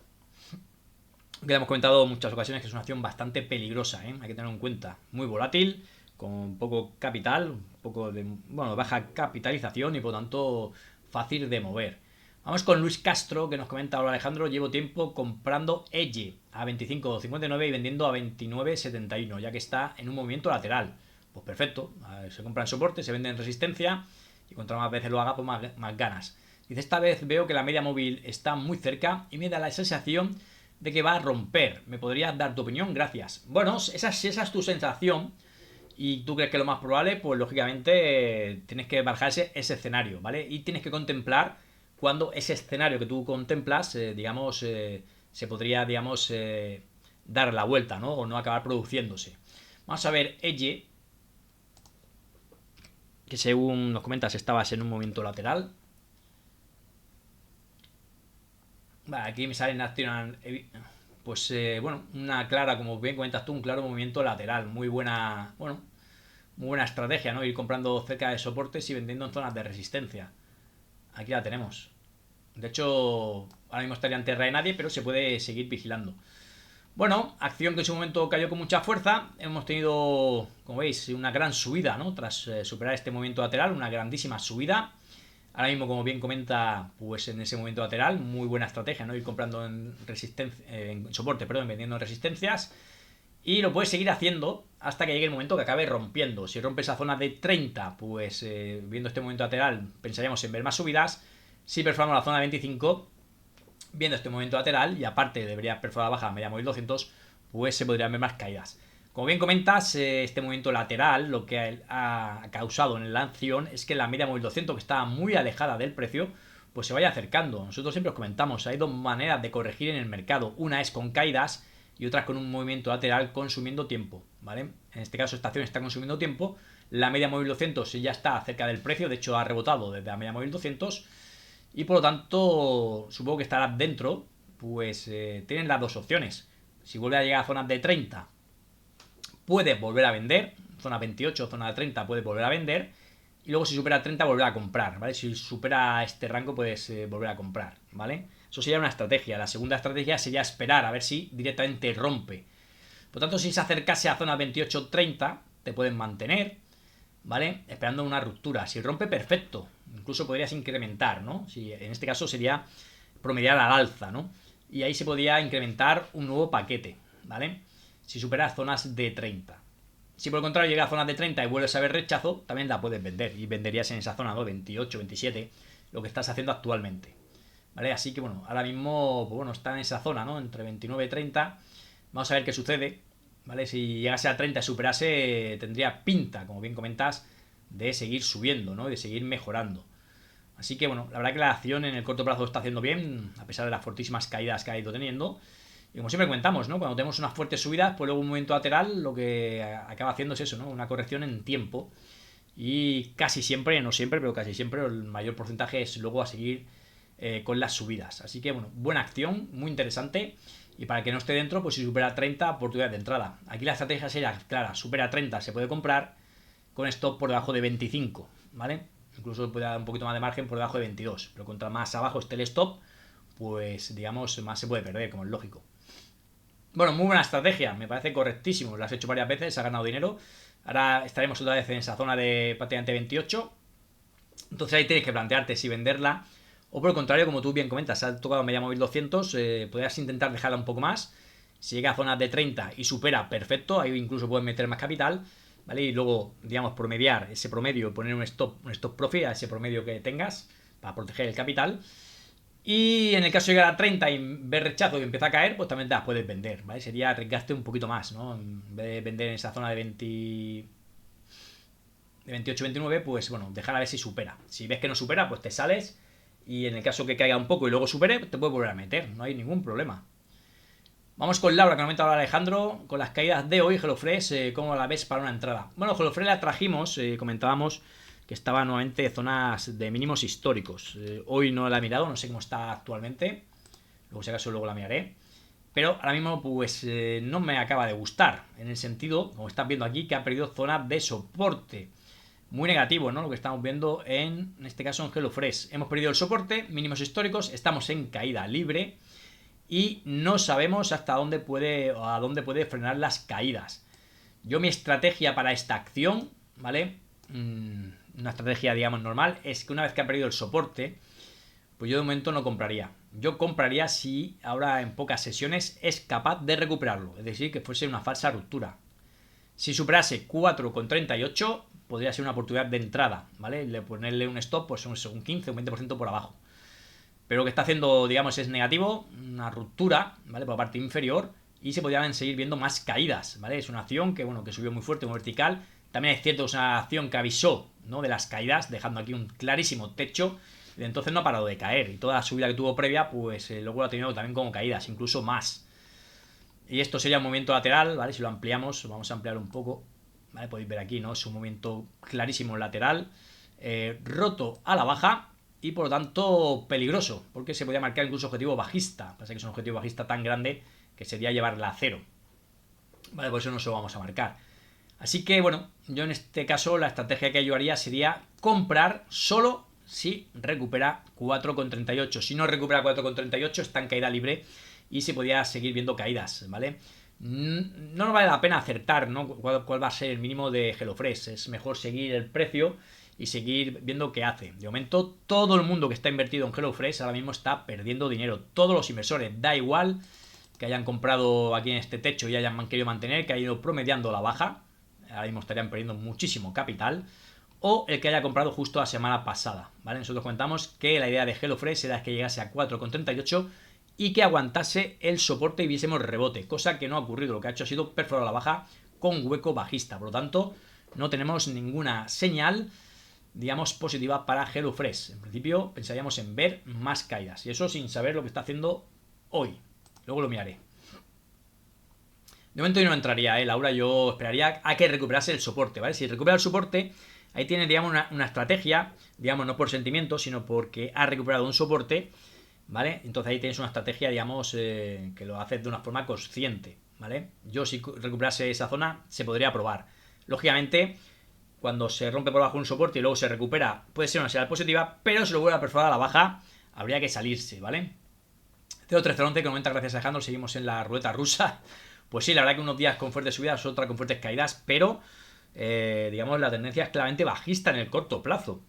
Speaker 1: Que hemos comentado en muchas ocasiones que es una acción bastante peligrosa, ¿eh? Hay que tenerlo en cuenta. Muy volátil, con poco capital, un poco de baja capitalización y por tanto fácil de mover. Vamos con Luis Castro, que nos comenta: ahora Alejandro, llevo tiempo comprando EYE a 25.59 y vendiendo a 29.71, ya que está en un movimiento lateral. Pues perfecto, se compra en soporte, se vende en resistencia, y cuanto más veces lo haga, pues más ganas. Dice: esta vez veo que la media móvil está muy cerca y me da la sensación de que va a romper. ¿Me podrías dar tu opinión? Gracias. Bueno, si esa es tu sensación y tú crees que es lo más probable, pues lógicamente tienes que barajar ese escenario, ¿vale? Y tienes que contemplar cuando ese escenario que tú contemplas, se podría, dar la vuelta, ¿no? O no acabar produciéndose. Vamos a ver EYE, que según nos comentas estabas en un movimiento lateral. Vale, aquí me sale National. Pues bueno, una clara, como bien comentas tú, un claro movimiento lateral. Muy buena, bueno, muy buena estrategia, ¿no? Ir comprando cerca de soportes y vendiendo en zonas de resistencia. Aquí la tenemos. De hecho, ahora mismo estaría en tierra de nadie, pero se puede seguir vigilando. Bueno, acción que en su momento cayó con mucha fuerza. Hemos tenido, como veis, una gran subida, ¿no? Tras superar este movimiento lateral, una grandísima subida. Ahora mismo, como bien comenta, pues en ese movimiento lateral, muy buena estrategia, ¿no? Ir comprando en resistencia, en soporte, perdón, vendiendo en resistencias. Y lo puedes seguir haciendo hasta que llegue el momento que acabe rompiendo. Si rompe esa zona de 30, pues viendo este movimiento lateral, pensaríamos en ver más subidas. Si perforamos la zona de 25, viendo este movimiento lateral, y aparte debería perforar baja media móvil 200, pues se podrían ver más caídas. Como bien comentas, este movimiento lateral lo que ha causado en la acción es que la media móvil 200, que estaba muy alejada del precio, pues se vaya acercando. Nosotros siempre os comentamos, hay dos maneras de corregir en el mercado. Una es con caídas y otra con un movimiento lateral consumiendo tiempo, ¿vale? En este caso esta acción está consumiendo tiempo. La media móvil 200 ya está cerca del precio, de hecho ha rebotado desde la media móvil 200, y por lo tanto supongo que estará dentro. Pues tienen las dos opciones. Si vuelve a llegar a zonas de 30, puedes volver a vender. Zona 28, zona de 30, puedes volver a vender. Y luego si supera 30, volver a comprar, ¿vale? Si supera este rango, puedes volver a comprar, ¿vale? Eso sería una estrategia. La segunda estrategia sería esperar a ver si directamente rompe. Por tanto, si se acercase a zona 28-30, te pueden mantener, ¿vale? Esperando una ruptura. Si rompe, perfecto. Incluso podrías incrementar, ¿no? Si en este caso sería promediar al alza, ¿no? Y ahí se podría incrementar un nuevo paquete, ¿vale? Si superas zonas de 30. Si por el contrario llega a zonas de 30 y vuelves a ver rechazo, también la puedes vender. Y venderías en esa zona, ¿no? 28, 27, lo que estás haciendo actualmente, ¿vale? Así que bueno, ahora mismo, pues bueno, está en esa zona, ¿no? Entre 29 y 30. Vamos a ver qué sucede, ¿vale? Si llegase a 30 y superase, tendría pinta, como bien comentas, de seguir subiendo, ¿no? De seguir mejorando. Así que bueno, la verdad que la acción en el corto plazo está haciendo bien, a pesar de las fortísimas caídas que ha ido teniendo. Y como siempre comentamos, ¿no? Cuando tenemos unas fuertes subidas, pues luego un movimiento lateral, lo que acaba haciendo es eso, ¿no? Una corrección en tiempo. Y casi siempre, no siempre, pero casi siempre el mayor porcentaje es luego a seguir con las subidas. Así que bueno, buena acción, muy interesante. Y para el que no esté dentro, pues si supera 30, oportunidad de entrada. Aquí la estrategia sería clara: supera 30, se puede comprar con stop por debajo de 25, ¿vale? Incluso puede dar un poquito más de margen por debajo de 22. Pero contra más abajo esté el stop, pues digamos, más se puede perder, como es lógico. Bueno, muy buena estrategia, me parece correctísimo. Lo has hecho varias veces, has ganado dinero. Ahora estaremos otra vez en esa zona de prácticamente 28. Entonces ahí tienes que plantearte si venderla o por el contrario, como tú bien comentas, has tocado media móvil 200, podrías intentar dejarla un poco más. Si llega a zonas de 30 y supera, perfecto, ahí incluso puedes meter más capital, ¿vale? Y luego, digamos, promediar ese promedio, poner un stop profit a ese promedio que tengas para proteger el capital. Y en el caso de llegar a 30 y ver rechazo y empieza a caer, pues también te las puedes vender, ¿vale? Sería arriesgarte un poquito más, ¿no? En vez de vender en esa zona de 20, de 28-29, pues bueno, dejar a ver si supera. Si ves que no supera, pues te sales y en el caso que caiga un poco y luego supere, te puedes volver a meter, no hay ningún problema. Vamos con Laura, que comenta ahora Alejandro, con las caídas de hoy, HelloFresh, ¿cómo la ves para una entrada? Bueno, HelloFresh la trajimos, comentábamos que estaba nuevamente en zonas de mínimos históricos. Hoy no la he mirado, no sé cómo está actualmente, luego si acaso luego la miraré. Pero ahora mismo pues no me acaba de gustar, en el sentido, como estás viendo aquí, que ha perdido zona de soporte. Muy negativo, ¿no? Lo que estamos viendo en este caso en HelloFresh. Hemos perdido el soporte, mínimos históricos, estamos en caída libre y no sabemos hasta dónde puede o a dónde puede frenar las caídas. Yo mi estrategia para esta acción, ¿vale? Una estrategia, digamos, normal, es que una vez que ha perdido el soporte, pues yo de momento no compraría. Yo compraría si ahora en pocas sesiones es capaz de recuperarlo, es decir, que fuese una falsa ruptura. Si superase 4,38 podría ser una oportunidad de entrada, ¿vale? Le ponerle un stop pues un 15 o un 20% por abajo. Pero lo que está haciendo, digamos, es negativo, una ruptura, ¿vale? Por la parte inferior, y se podrían seguir viendo más caídas, ¿vale? Es una acción que, bueno, que subió muy fuerte, muy vertical. También es cierto que es una acción que avisó, ¿no? De las caídas, dejando aquí un clarísimo techo. Y entonces no ha parado de caer. Y toda la subida que tuvo previa, pues luego lo ha tenido también como caídas, incluso más. Y esto sería un movimiento lateral, ¿vale? Si lo ampliamos, vamos a ampliar un poco, ¿vale? Podéis ver aquí, ¿no? Es un movimiento clarísimo lateral, roto a la baja y por lo tanto peligroso, porque se podría marcar incluso objetivo bajista. Pasa que es un objetivo bajista tan grande que sería llevarla a cero, ¿vale? Por eso no se lo vamos a marcar. Así que, bueno, yo en este caso la estrategia que yo haría sería comprar solo si recupera 4,38. Si no recupera 4,38 está en caída libre y se podría seguir viendo caídas, ¿vale? No nos vale la pena acertar, ¿no? ¿Cuál va a ser el mínimo de HelloFresh? Es mejor seguir el precio y seguir viendo qué hace. De momento, todo el mundo que está invertido en HelloFresh ahora mismo está perdiendo dinero. Todos los inversores, da igual que hayan comprado aquí en este techo y hayan querido mantener, que hayan ido promediando la baja, ahora mismo estarían perdiendo muchísimo capital, o el que haya comprado justo la semana pasada, ¿vale? Nosotros comentamos que la idea de HelloFresh era que llegase a 4,38 y que aguantase el soporte y viésemos rebote, cosa que no ha ocurrido. Lo que ha hecho ha sido perforar la baja con hueco bajista. Por lo tanto, no tenemos ninguna señal, digamos, positiva para HelloFresh. En principio, pensaríamos en ver más caídas. Y eso sin saber lo que está haciendo hoy. Luego lo miraré. De momento yo no entraría, Laura. Yo esperaría a que recuperase el soporte, ¿vale? Si recupera el soporte, ahí tiene, digamos, una estrategia, digamos, no por sentimiento, sino porque ha recuperado un soporte, ¿vale? Entonces ahí tienes una estrategia, digamos, que lo haces de una forma consciente, ¿vale? Yo si recuperase esa zona, se podría probar. Lógicamente, cuando se rompe por abajo un soporte y luego se recupera, puede ser una señal positiva, pero si lo vuelve a perforar a la baja, habría que salirse, ¿vale? 0311 que comenta, gracias Alejandro, seguimos en la ruleta rusa. Pues sí, la verdad que unos días con fuertes subidas, otros con fuertes caídas, pero digamos la tendencia es claramente bajista en el corto plazo.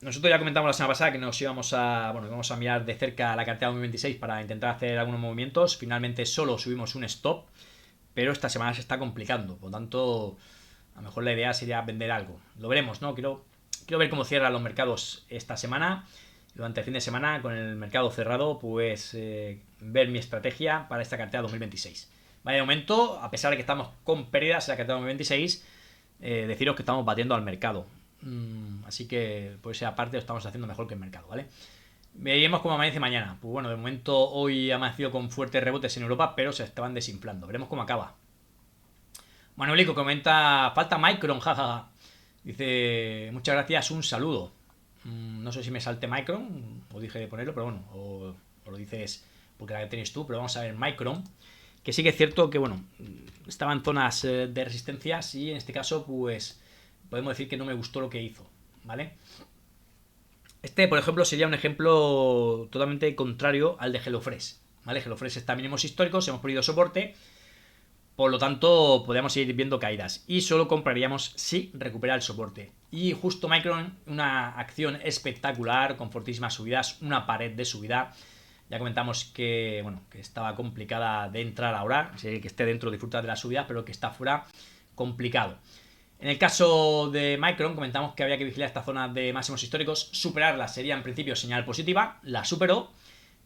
Speaker 1: Nosotros ya comentamos la semana pasada que nos íbamos a mirar de cerca la cartera 2026 para intentar hacer algunos movimientos. Finalmente solo subimos un stop, pero esta semana se está complicando, por lo tanto a lo mejor la idea sería vender algo. Lo veremos, ¿no? Quiero ver cómo cierran los mercados esta semana. Durante el fin de semana, con el mercado cerrado, pues ver mi estrategia para esta cartera 2026. Vale, de momento, a pesar de que estamos con pérdidas en la cartera 2026, deciros que estamos batiendo al mercado. Así que por esa parte lo estamos haciendo mejor que el mercado, ¿vale? Veremos cómo amanece mañana. Pues bueno, de momento hoy ha amanecido con fuertes rebotes en Europa, pero se estaban desinflando. Veremos cómo acaba. Manuelico comenta, falta Micron, jajaja. Dice, muchas gracias, un saludo. No sé si me salte Micron o dije de ponerlo, pero bueno, o lo dices porque la tenéis tú, pero vamos a ver Micron, que sí que es cierto que, bueno, estaba en zonas de resistencias y en este caso, pues, podemos decir que no me gustó lo que hizo, ¿vale? Este, por ejemplo, sería un ejemplo totalmente contrario al de HelloFresh, ¿vale? HelloFresh está a mínimos históricos, hemos perdido soporte, por lo tanto, podríamos ir viendo caídas. Y solo compraríamos si recupera el soporte. Y justo Micron, una acción espectacular, con fortísimas subidas, una pared de subida. Ya comentamos que, bueno, que estaba complicada de entrar ahora. Que esté dentro disfrutar de la subida, pero que está fuera complicado. En el caso de Micron, comentamos que había que vigilar esta zona de máximos históricos. Superarla sería en principio señal positiva. La superó.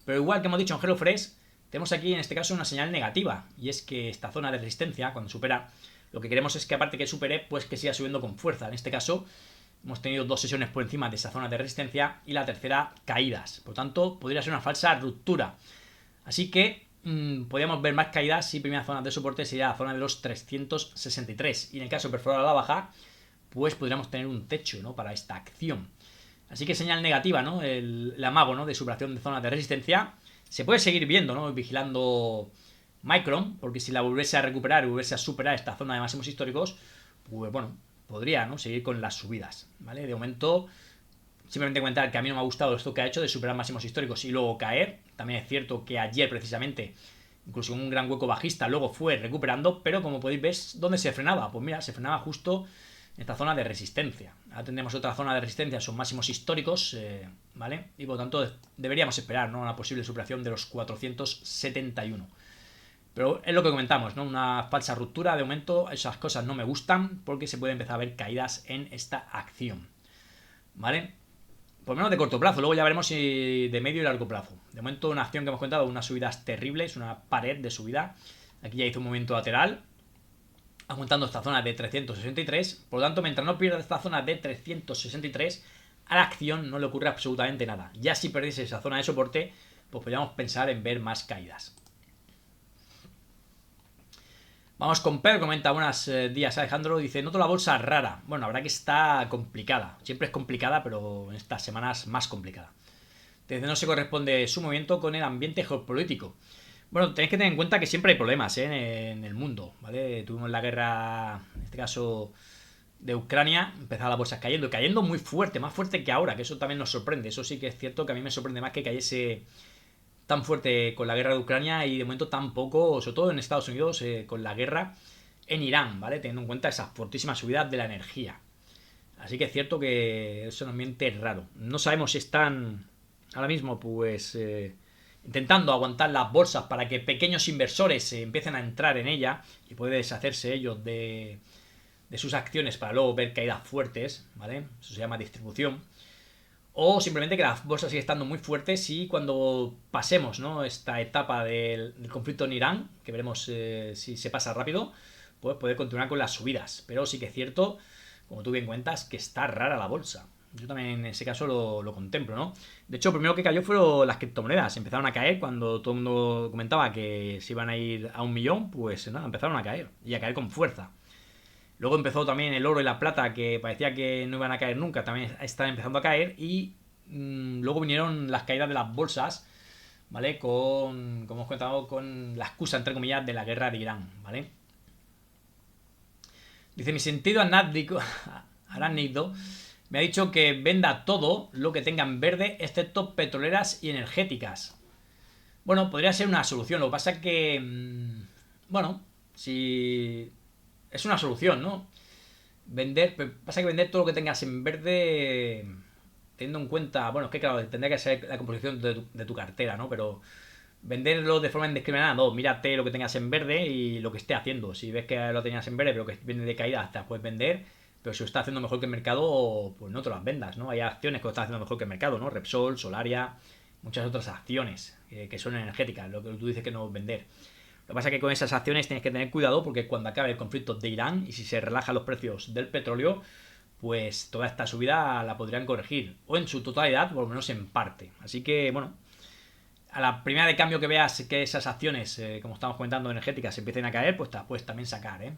Speaker 1: Pero igual que hemos dicho en HelloFresh, tenemos aquí en este caso una señal negativa, y es que esta zona de resistencia, cuando supera, lo que queremos es que aparte que supere, pues que siga subiendo con fuerza. En este caso, Hemos tenido 2 sesiones por encima de esa zona de resistencia y la tercera caídas. Por tanto, podría ser una falsa ruptura. Así que podríamos ver más caídas si primera zona de soporte sería la zona de los 363. Y en el caso de perforar a la baja, pues podríamos tener un techo, ¿no?, para esta acción. Así que señal negativa, ¿no?, el amago, ¿no?, de superación de zona de resistencia. Se puede seguir viendo, ¿no?, vigilando Micron, porque si la volviese a recuperar y volviese a superar esta zona de máximos históricos, pues bueno, podría, ¿no?, seguir con las subidas, ¿vale? De momento, simplemente comentar que a mí no me ha gustado esto que ha hecho de superar máximos históricos y luego caer. También es cierto que ayer precisamente, incluso en un gran hueco bajista, luego fue recuperando, pero como podéis ver, ¿dónde se frenaba? Pues mira, se frenaba justo en esta zona de resistencia. Ahora tendremos otra zona de resistencia, son máximos históricos, ¿vale? Y por lo tanto deberíamos esperar, ¿no?, una posible superación de los 471. Pero es lo que comentamos, ¿no?, una falsa ruptura. De momento esas cosas no me gustan porque se puede empezar a ver caídas en esta acción, ¿vale? Por lo menos de corto plazo, luego ya veremos si de medio y largo plazo. De momento una acción que hemos contado, unas subidas terribles, una pared de subida. Aquí ya hizo un movimiento lateral, aguantando esta zona de 363. Por lo tanto, mientras no pierda esta zona de 363, a la acción no le ocurre absolutamente nada. Ya si perdiese esa zona de soporte, pues podríamos pensar en ver más caídas. Vamos con Per, comenta buenos días Alejandro, dice, noto la bolsa rara. Bueno, la verdad que está complicada, siempre es complicada, pero en estas semanas más complicada. Desde no se corresponde su movimiento con el ambiente geopolítico. Bueno, tenéis que tener en cuenta que siempre hay problemas en el mundo, ¿vale? Tuvimos la guerra, en este caso, de Ucrania, empezaba la bolsa cayendo, cayendo muy fuerte, más fuerte que ahora, que eso también nos sorprende. Eso sí que es cierto que a mí me sorprende más que cayese tan fuerte con la guerra de Ucrania y de momento tan poco, sobre todo en Estados Unidos, con la guerra en Irán, ¿vale? Teniendo en cuenta esa fortísima subida de la energía. Así que es cierto que es un ambiente raro. No sabemos si están ahora mismo, pues, intentando aguantar las bolsas para que pequeños inversores empiecen a entrar en ella y puede deshacerse ellos de sus acciones para luego ver caídas fuertes, ¿vale? Eso se llama distribución. O simplemente que la bolsa sigue estando muy fuerte y cuando pasemos, ¿no?, esta etapa del conflicto en Irán, que veremos si se pasa rápido, pues puede continuar con las subidas. Pero sí que es cierto, como tú bien cuentas, que está rara la bolsa. Yo también en ese caso lo contemplo, ¿no? De hecho, lo primero que cayó fueron las criptomonedas. Empezaron a caer cuando todo el mundo comentaba que se iban a ir a 1 millón, pues nada, empezaron a caer. Y a caer con fuerza. Luego empezó también el oro y la plata, que parecía que no iban a caer nunca, también están empezando a caer. Y luego vinieron las caídas de las bolsas, ¿vale? Como hemos contado, con la excusa, entre comillas, de la guerra de Irán, ¿vale? Dice, mi sentido arácnido me ha dicho que venda todo lo que tenga en verde, excepto petroleras y energéticas. Bueno, podría ser una solución. Lo que pasa es que, bueno, si es una solución, ¿no? Pasa que vender todo lo que tengas en verde, teniendo en cuenta, bueno, es que claro, tendría que ser la composición de tu cartera, ¿no? Pero venderlo de forma indiscriminada, no, mírate lo que tengas en verde y lo que esté haciendo. Si ves que lo tenías en verde pero que viene de caída, te las puedes vender. Pero si lo está haciendo mejor que el mercado, pues no te las vendas, ¿no? Hay acciones que lo están haciendo mejor que el mercado, ¿no? Repsol, Solaria, muchas otras acciones que son energéticas, lo que tú dices que no vender. Lo que pasa es que con esas acciones tienes que tener cuidado porque cuando acabe el conflicto de Irán y si se relajan los precios del petróleo, pues toda esta subida la podrían corregir. O en su totalidad, o por lo menos en parte. Así que, bueno, a la primera de cambio que veas que esas acciones, como estamos comentando, energéticas, empiecen a caer, pues te las puedes también sacar, ¿eh?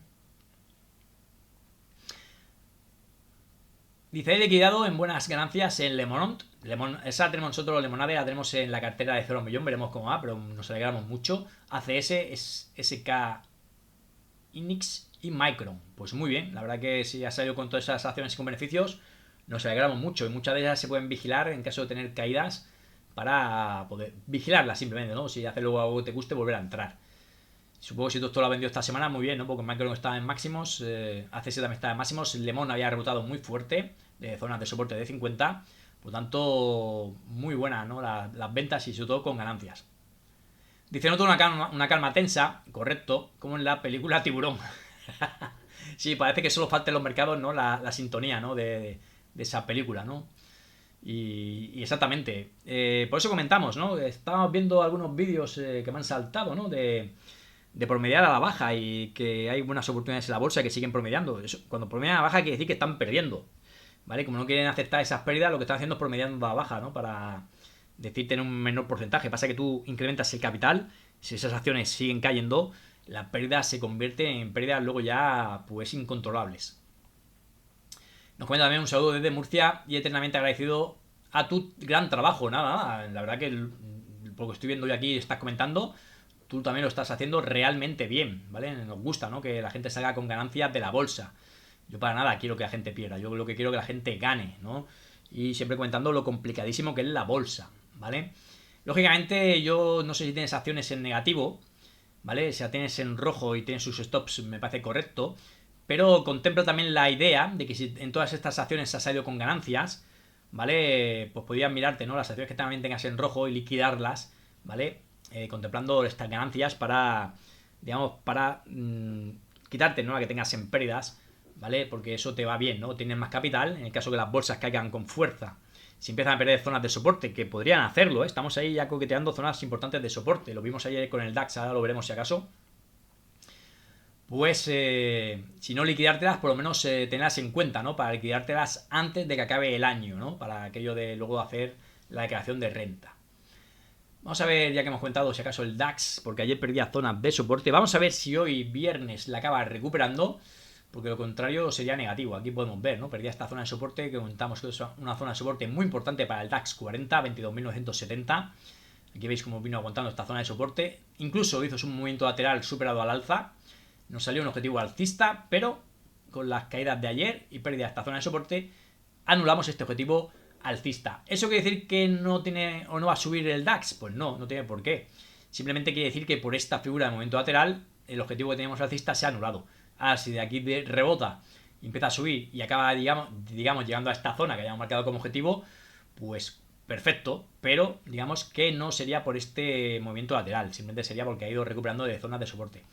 Speaker 1: Dice, he liquidado en buenas ganancias en Lemonade. Esa tenemos nosotros, Lemonade, la tenemos en la cartera de 0 millón, veremos cómo va, pero nos alegramos mucho. ACS, SK, Inix y Micron. Pues muy bien, la verdad que si ha salido con todas esas acciones y con beneficios, nos alegramos mucho. Y muchas de ellas se pueden vigilar en caso de tener caídas para poder vigilarlas simplemente, ¿no? Si hace luego algo que te guste, volver a entrar. Supongo que si esto lo ha vendido esta semana, muy bien, ¿no? Porque Micron estaba en máximos, ACS también estaba en máximos, Lemon había rebotado muy fuerte, de zonas de soporte de 50, por lo tanto, muy buena, ¿no? Las ventas y sobre todo con ganancias. Dice, noto una calma tensa, correcto, como en la película Tiburón. Sí, parece que solo falta en los mercados, ¿no? La sintonía, ¿no? De esa película, ¿no? Y exactamente. Por eso comentamos, ¿no? Estábamos viendo algunos vídeos que me han saltado, ¿no? De promediar a la baja y que hay buenas oportunidades en la bolsa que siguen promediando. Cuando promedian a la baja quiere decir que están perdiendo. ¿vale? Como no quieren aceptar esas pérdidas, lo que están haciendo es promediando a baja, ¿no? Para decir tener un menor porcentaje. Pasa que tú incrementas el capital, si esas acciones siguen cayendo, la pérdida se convierte en pérdidas luego ya pues incontrolables. Nos comenta también un saludo desde Murcia y eternamente agradecido a tu gran trabajo. Nada, la verdad que por lo que estoy viendo yo aquí estás comentando, tú también lo estás haciendo realmente bien, ¿vale? Nos gusta, ¿no? Que la gente salga con ganancias de la bolsa. Yo para nada quiero que la gente pierda, yo lo que quiero es que la gente gane, ¿no? Y siempre comentando lo complicadísimo que es la bolsa, ¿vale? Lógicamente yo no sé si tienes acciones en negativo, ¿vale? Si la tienes en rojo y tienes sus stops me parece correcto, pero contemplo también la idea de que si en todas estas acciones has salido con ganancias, ¿vale? Pues podrías mirarte, ¿no? Las acciones que también tengas en rojo y liquidarlas, ¿vale? Contemplando estas ganancias para, digamos, para quitarte, ¿no? La que tengas en pérdidas, ¿vale? Porque eso te va bien, ¿no? Tienes más capital, en el caso que las bolsas caigan con fuerza. Si empiezan a perder zonas de soporte, que podrían hacerlo, ¿eh? Estamos ahí ya coqueteando zonas importantes de soporte. Lo vimos ayer con el DAX, ahora lo veremos si acaso. Pues si no liquidártelas, por lo menos tenerlas en cuenta, ¿no? Para liquidártelas antes de que acabe el año, ¿no? Para aquello de luego hacer la declaración de renta. Vamos a ver, ya que hemos comentado si acaso el DAX, porque ayer perdía zonas de soporte. Vamos a ver si hoy viernes la acaba recuperando, porque lo contrario sería negativo. Aquí podemos ver, ¿no? Perdía esta zona de soporte, que comentamos que es una zona de soporte muy importante para el DAX 40, 22.970. Aquí veis cómo vino aguantando esta zona de soporte. Incluso hizo un movimiento lateral superado al alza. Nos salió un objetivo alcista, pero con las caídas de ayer y pérdida de esta zona de soporte, anulamos este objetivo alcista. ¿Eso quiere decir que no tiene o no va a subir el DAX? Pues no, no tiene por qué. Simplemente quiere decir que por esta figura de momento lateral, el objetivo que teníamos alcista se ha anulado. Ahora, si de aquí rebota y empieza a subir y acaba, digamos llegando a esta zona que hayamos marcado como objetivo, pues perfecto, pero digamos que no sería por este movimiento lateral, simplemente sería porque ha ido recuperando de zonas de soporte.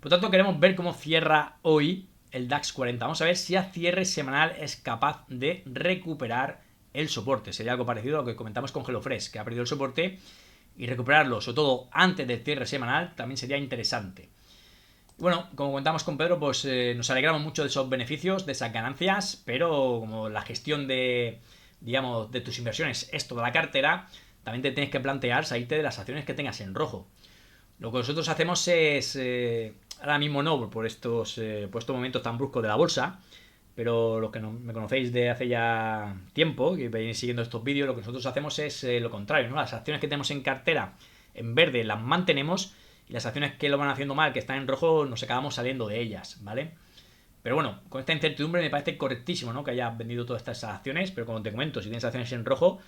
Speaker 1: Por lo tanto, queremos ver cómo cierra hoy el DAX 40. Vamos a ver si a cierre semanal es capaz de recuperar el soporte. Sería algo parecido a lo que comentamos con HelloFresh, que ha perdido el soporte, y recuperarlo, sobre todo antes del cierre semanal, también sería interesante. Bueno, como comentamos con Pedro, pues nos alegramos mucho de esos beneficios, de esas ganancias, pero como la gestión de, digamos, de tus inversiones es toda la cartera, también te tienes que plantear salirte de las acciones que tengas en rojo. Lo que nosotros hacemos es, ahora mismo no, por estos momentos tan bruscos de la bolsa, pero los que me conocéis de hace ya tiempo, que venís siguiendo estos vídeos, lo que nosotros hacemos es lo contrario, ¿no? Las acciones que tenemos en cartera en verde las mantenemos y las acciones que lo van haciendo mal, que están en rojo, nos acabamos saliendo de ellas, ¿vale? Pero bueno, con esta incertidumbre me parece correctísimo, ¿no? Que hayas vendido todas estas acciones, pero como te comento, si tienes acciones en rojo,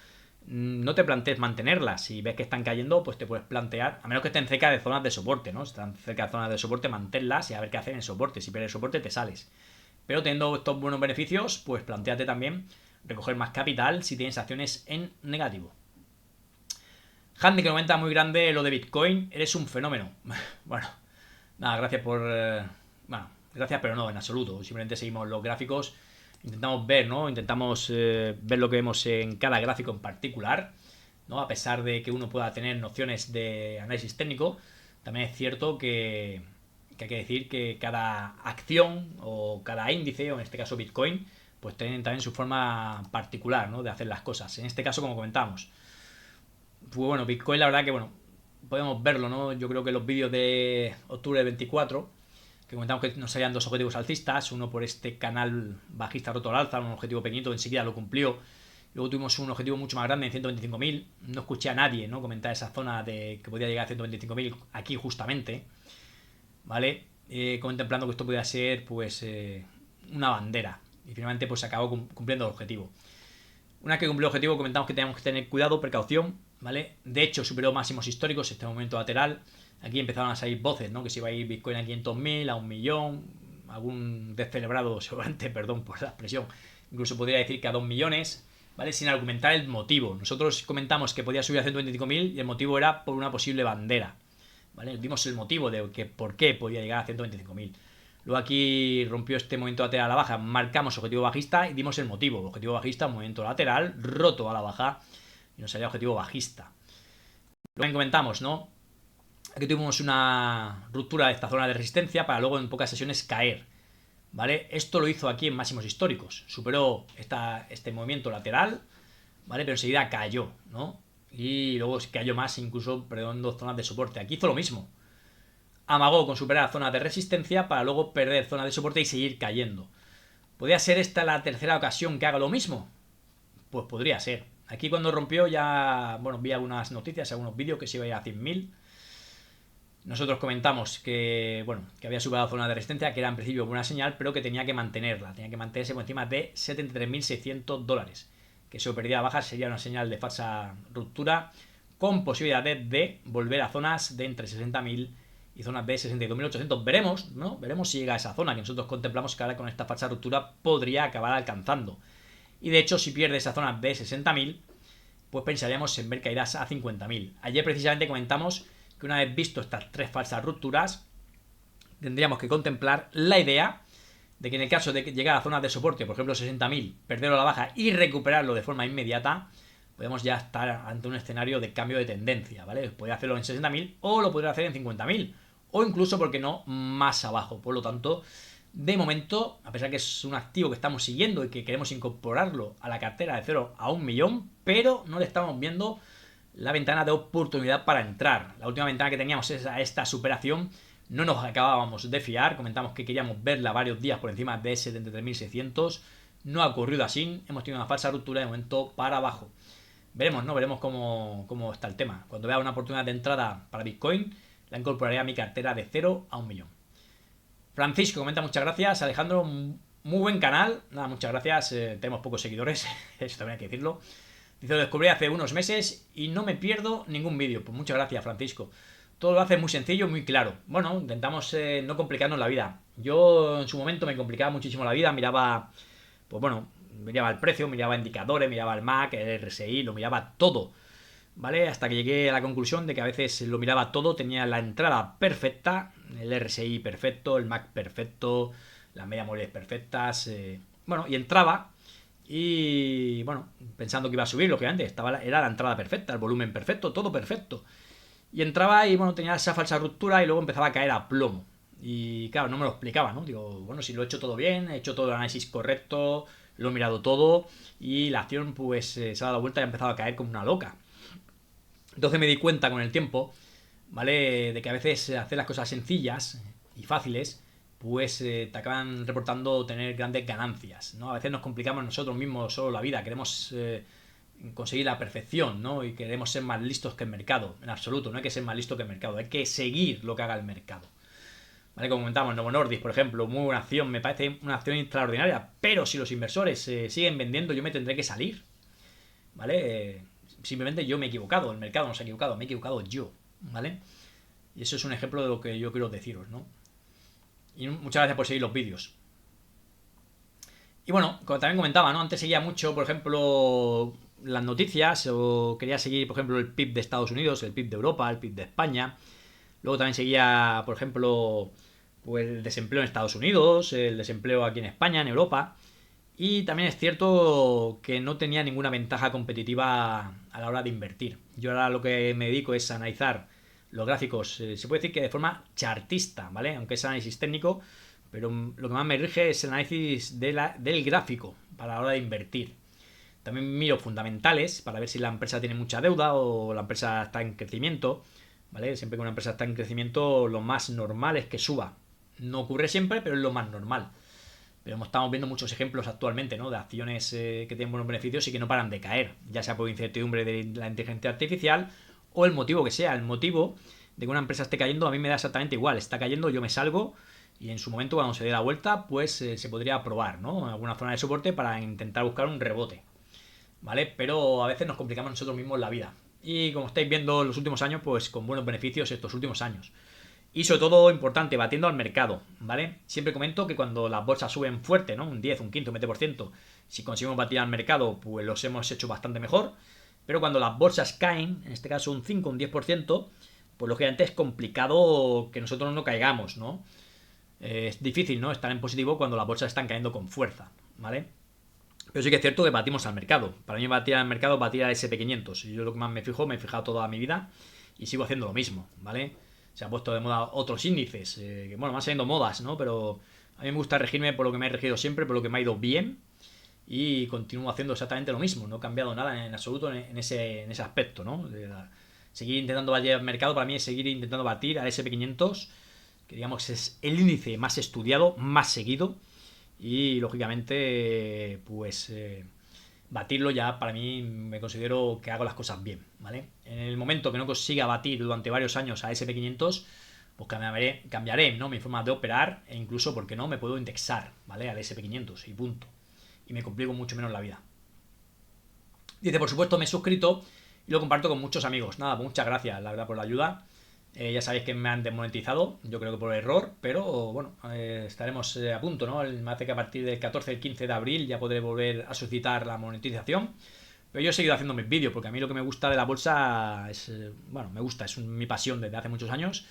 Speaker 1: no te plantees mantenerlas. Si ves que están cayendo, pues te puedes plantear, a menos que estén cerca de zonas de soporte, ¿no? Si están cerca de zonas de soporte, manténlas y a ver qué hacen en soporte. Si pierdes soporte, te sales. Pero teniendo estos buenos beneficios, pues planteate también recoger más capital si tienes acciones en negativo. Handy que comenta muy grande lo de Bitcoin, eres un fenómeno. Bueno, nada, gracias por... bueno, gracias, pero no, en absoluto. Simplemente seguimos los gráficos, intentamos ver, ¿no? Intentamos ver lo que vemos en cada gráfico en particular, ¿no? A pesar de que uno pueda tener nociones de análisis técnico, también es cierto que hay que decir que cada acción o cada índice, o en este caso Bitcoin, pues tienen también su forma particular, ¿no? De hacer las cosas. En este caso, como comentamos, pues bueno, Bitcoin la verdad que, bueno, podemos verlo, ¿no? Yo creo que los vídeos de octubre del 24, que comentamos que nos salían dos objetivos alcistas, uno por este canal bajista roto al alza, un objetivo pequeñito, enseguida lo cumplió. Luego tuvimos un objetivo mucho más grande en 125.000. No escuché a nadie, ¿no? Comentar esa zona de que podía llegar a 125.000 aquí justamente, ¿vale? Contemplando que esto podía ser, pues, una bandera. Y finalmente, pues, se acabó cumpliendo el objetivo. Una vez que cumplió el objetivo, comentamos que teníamos que tener cuidado, precaución, ¿vale? De hecho, superó máximos históricos este momento lateral. Aquí empezaron a salir voces, ¿no? Que se iba a ir Bitcoin a 500.000, a 1.000.000, algún descelebrado, seguramente, perdón por la expresión, incluso podría decir que a 2 millones, ¿vale? Sin argumentar el motivo. Nosotros comentamos que podía subir a 125.000 y el motivo era por una posible bandera, ¿vale? Dimos el motivo de que por qué podía llegar a 125.000. Luego aquí rompió este movimiento lateral a la baja, marcamos objetivo bajista y dimos el motivo. Objetivo bajista, movimiento lateral, roto a la baja y nos salía objetivo bajista. Luego comentamos, ¿no? Aquí tuvimos una ruptura de esta zona de resistencia para luego en pocas sesiones caer. ¿vale? Esto lo hizo aquí en máximos históricos. Superó este movimiento lateral, ¿vale? Pero enseguida cayó, ¿no? Y luego cayó más, incluso perdiendo zonas de soporte. Aquí hizo lo mismo. Amagó con superar zonas de resistencia para luego perder zonas de soporte y seguir cayendo. ¿Podría ser esta la tercera ocasión que haga lo mismo? Pues podría ser. Aquí cuando rompió ya, bueno, vi algunas noticias, algunos vídeos que se iba a ir a 100.000. Nosotros comentamos que, bueno, que había superado zona de resistencia, que era en principio buena señal, pero que tenía que mantenerla, tenía que mantenerse por encima de $73.600. Que si perdía bajas sería una señal de falsa ruptura, con posibilidades de volver a zonas de entre 60.000 y zonas de 62.800. Veremos, ¿no? Veremos si llega a esa zona que nosotros contemplamos que ahora con esta falsa ruptura podría acabar alcanzando. Y de hecho, si pierde esa zona de 60.000, pues pensaríamos en ver caídas a 50.000. Ayer precisamente comentamos que una vez visto estas tres falsas rupturas, tendríamos que contemplar la idea de que en el caso de llegar a zonas de soporte, por ejemplo 60.000, perderlo a la baja y recuperarlo de forma inmediata, podemos ya estar ante un escenario de cambio de tendencia, ¿vale? Podría hacerlo en 60.000 o lo podría hacer en 50.000 o incluso, ¿por qué no?, más abajo. Por lo tanto, de momento, a pesar que es un activo que estamos siguiendo y que queremos incorporarlo a la cartera de 0 a 1 millón, pero no le estamos viendo la ventana de oportunidad para entrar. La última ventana que teníamos es a esta superación. No nos acabábamos de fiar. Comentamos que queríamos verla varios días por encima de 73.600. No ha ocurrido así. Hemos tenido una falsa ruptura de momento para abajo. Veremos, ¿no? Veremos cómo está el tema. Cuando vea una oportunidad de entrada para Bitcoin, la incorporaré a mi cartera de 0 a 1 millón. Francisco comenta muchas gracias. Alejandro, muy buen canal. Nada, muchas gracias. Tenemos pocos seguidores. Eso también hay que decirlo. Dice, lo descubrí hace unos meses y no me pierdo ningún vídeo. Pues muchas gracias, Francisco. Todo lo hace muy sencillo, muy claro. Bueno, intentamos no complicarnos la vida. Yo en su momento me complicaba muchísimo la vida. Miraba, pues bueno, miraba el precio, miraba indicadores, miraba el MAC, el RSI, lo miraba todo. ¿Vale? Hasta que llegué a la conclusión de que a veces lo miraba todo, tenía la entrada perfecta, el RSI perfecto, el MAC perfecto, las media móviles perfectas. Bueno, y entraba. Y bueno, pensando que iba a subir, lógicamente, era la entrada perfecta, el volumen perfecto, todo perfecto. Y entraba y bueno, tenía esa falsa ruptura y luego empezaba a caer a plomo. Y claro, no me lo explicaba, ¿no? Digo, bueno, si lo he hecho todo bien, he hecho todo el análisis correcto, lo he mirado todo y la acción pues se ha dado vuelta y ha empezado a caer como una loca. Entonces me di cuenta con el tiempo, ¿vale? De que a veces hacer las cosas sencillas y fáciles pues te acaban reportando tener grandes ganancias, ¿no? A veces nos complicamos nosotros mismos solo la vida, queremos conseguir la perfección, ¿no? Y queremos ser más listos que el mercado. En absoluto, no hay que ser más listo que el mercado, hay que seguir lo que haga el mercado. ¿Vale? Como comentamos, Novo Nordisk, por ejemplo, muy buena acción, me parece una acción extraordinaria, pero si los inversores siguen vendiendo, yo me tendré que salir, ¿vale? Simplemente yo me he equivocado, el mercado no se ha equivocado, me he equivocado yo, ¿vale? Y eso es un ejemplo de lo que yo quiero deciros, ¿no? Y muchas gracias por seguir los vídeos. Y bueno, como también comentaba, ¿no? Antes seguía mucho, por ejemplo, las noticias, o quería seguir, por ejemplo, el PIB de Estados Unidos, el PIB de Europa, el PIB de España. Luego también seguía, por ejemplo, pues el desempleo en Estados Unidos, el desempleo aquí en España, en Europa. Y también es cierto que no tenía ninguna ventaja competitiva a la hora de invertir. Yo ahora lo que me dedico es a analizar los gráficos, se puede decir que de forma chartista, ¿vale? Aunque es análisis técnico, pero lo que más me rige es el análisis del gráfico para la hora de invertir. También miro fundamentales para ver si la empresa tiene mucha deuda o la empresa está en crecimiento, ¿vale? Siempre que una empresa está en crecimiento, lo más normal es que suba. No ocurre siempre, pero es lo más normal. Pero estamos viendo muchos ejemplos actualmente, ¿no? De acciones que tienen buenos beneficios y que no paran de caer, ya sea por incertidumbre de la inteligencia artificial o el motivo que sea. El motivo de que una empresa esté cayendo a mí me da exactamente igual. Está cayendo, yo me salgo y en su momento cuando se dé la vuelta pues se podría probar, ¿no? En alguna zona de soporte para intentar buscar un rebote, ¿vale? Pero a veces nos complicamos nosotros mismos la vida. Y como estáis viendo en los últimos años, pues con buenos beneficios estos últimos años. Y sobre todo, importante, batiendo al mercado, ¿vale? Siempre comento que cuando las bolsas suben fuerte, ¿no? Un 10, un 15, un 20%, si conseguimos batir al mercado, pues los hemos hecho bastante mejor. Pero cuando las bolsas caen, en este caso un 5, un 10%, pues lógicamente es complicado que nosotros no caigamos, ¿no? Es difícil, ¿no? Estar en positivo cuando las bolsas están cayendo con fuerza, ¿vale? Pero sí que es cierto que batimos al mercado. Para mí batir al mercado, batir al SP500. Y yo lo que más me fijo, me he fijado toda mi vida y sigo haciendo lo mismo, ¿vale? Se han puesto de moda otros índices, que bueno, van saliendo modas, ¿no? Pero A mí me gusta regirme por lo que me he regido siempre, por lo que me ha ido bien. Y continúo haciendo exactamente lo mismo. No he cambiado nada en absoluto en ese aspecto, ¿no? Seguir intentando batir al mercado para mí es seguir intentando batir al SP500, que digamos es el índice más estudiado, más seguido. Y lógicamente, pues batirlo ya para mí me considero que hago las cosas bien, ¿vale? En el momento que no consiga batir durante varios años a SP500, pues cambiaré, ¿no? Mi forma de operar e incluso, ¿por qué no? Me puedo indexar, ¿vale? Al SP500 y punto. Y me complico mucho menos la vida. Dice, por supuesto, me he suscrito y lo comparto con muchos amigos. Nada, pues muchas gracias, la verdad, por la ayuda. Ya sabéis que me han desmonetizado, yo creo que por error, pero bueno, estaremos a punto, ¿no? Me hace que a partir del 14 al 15 de abril ya podré volver a solicitar la monetización. Pero yo he seguido haciendo mis vídeos porque a mí lo que me gusta de la bolsa es, bueno, me gusta, es mi pasión desde hace muchos años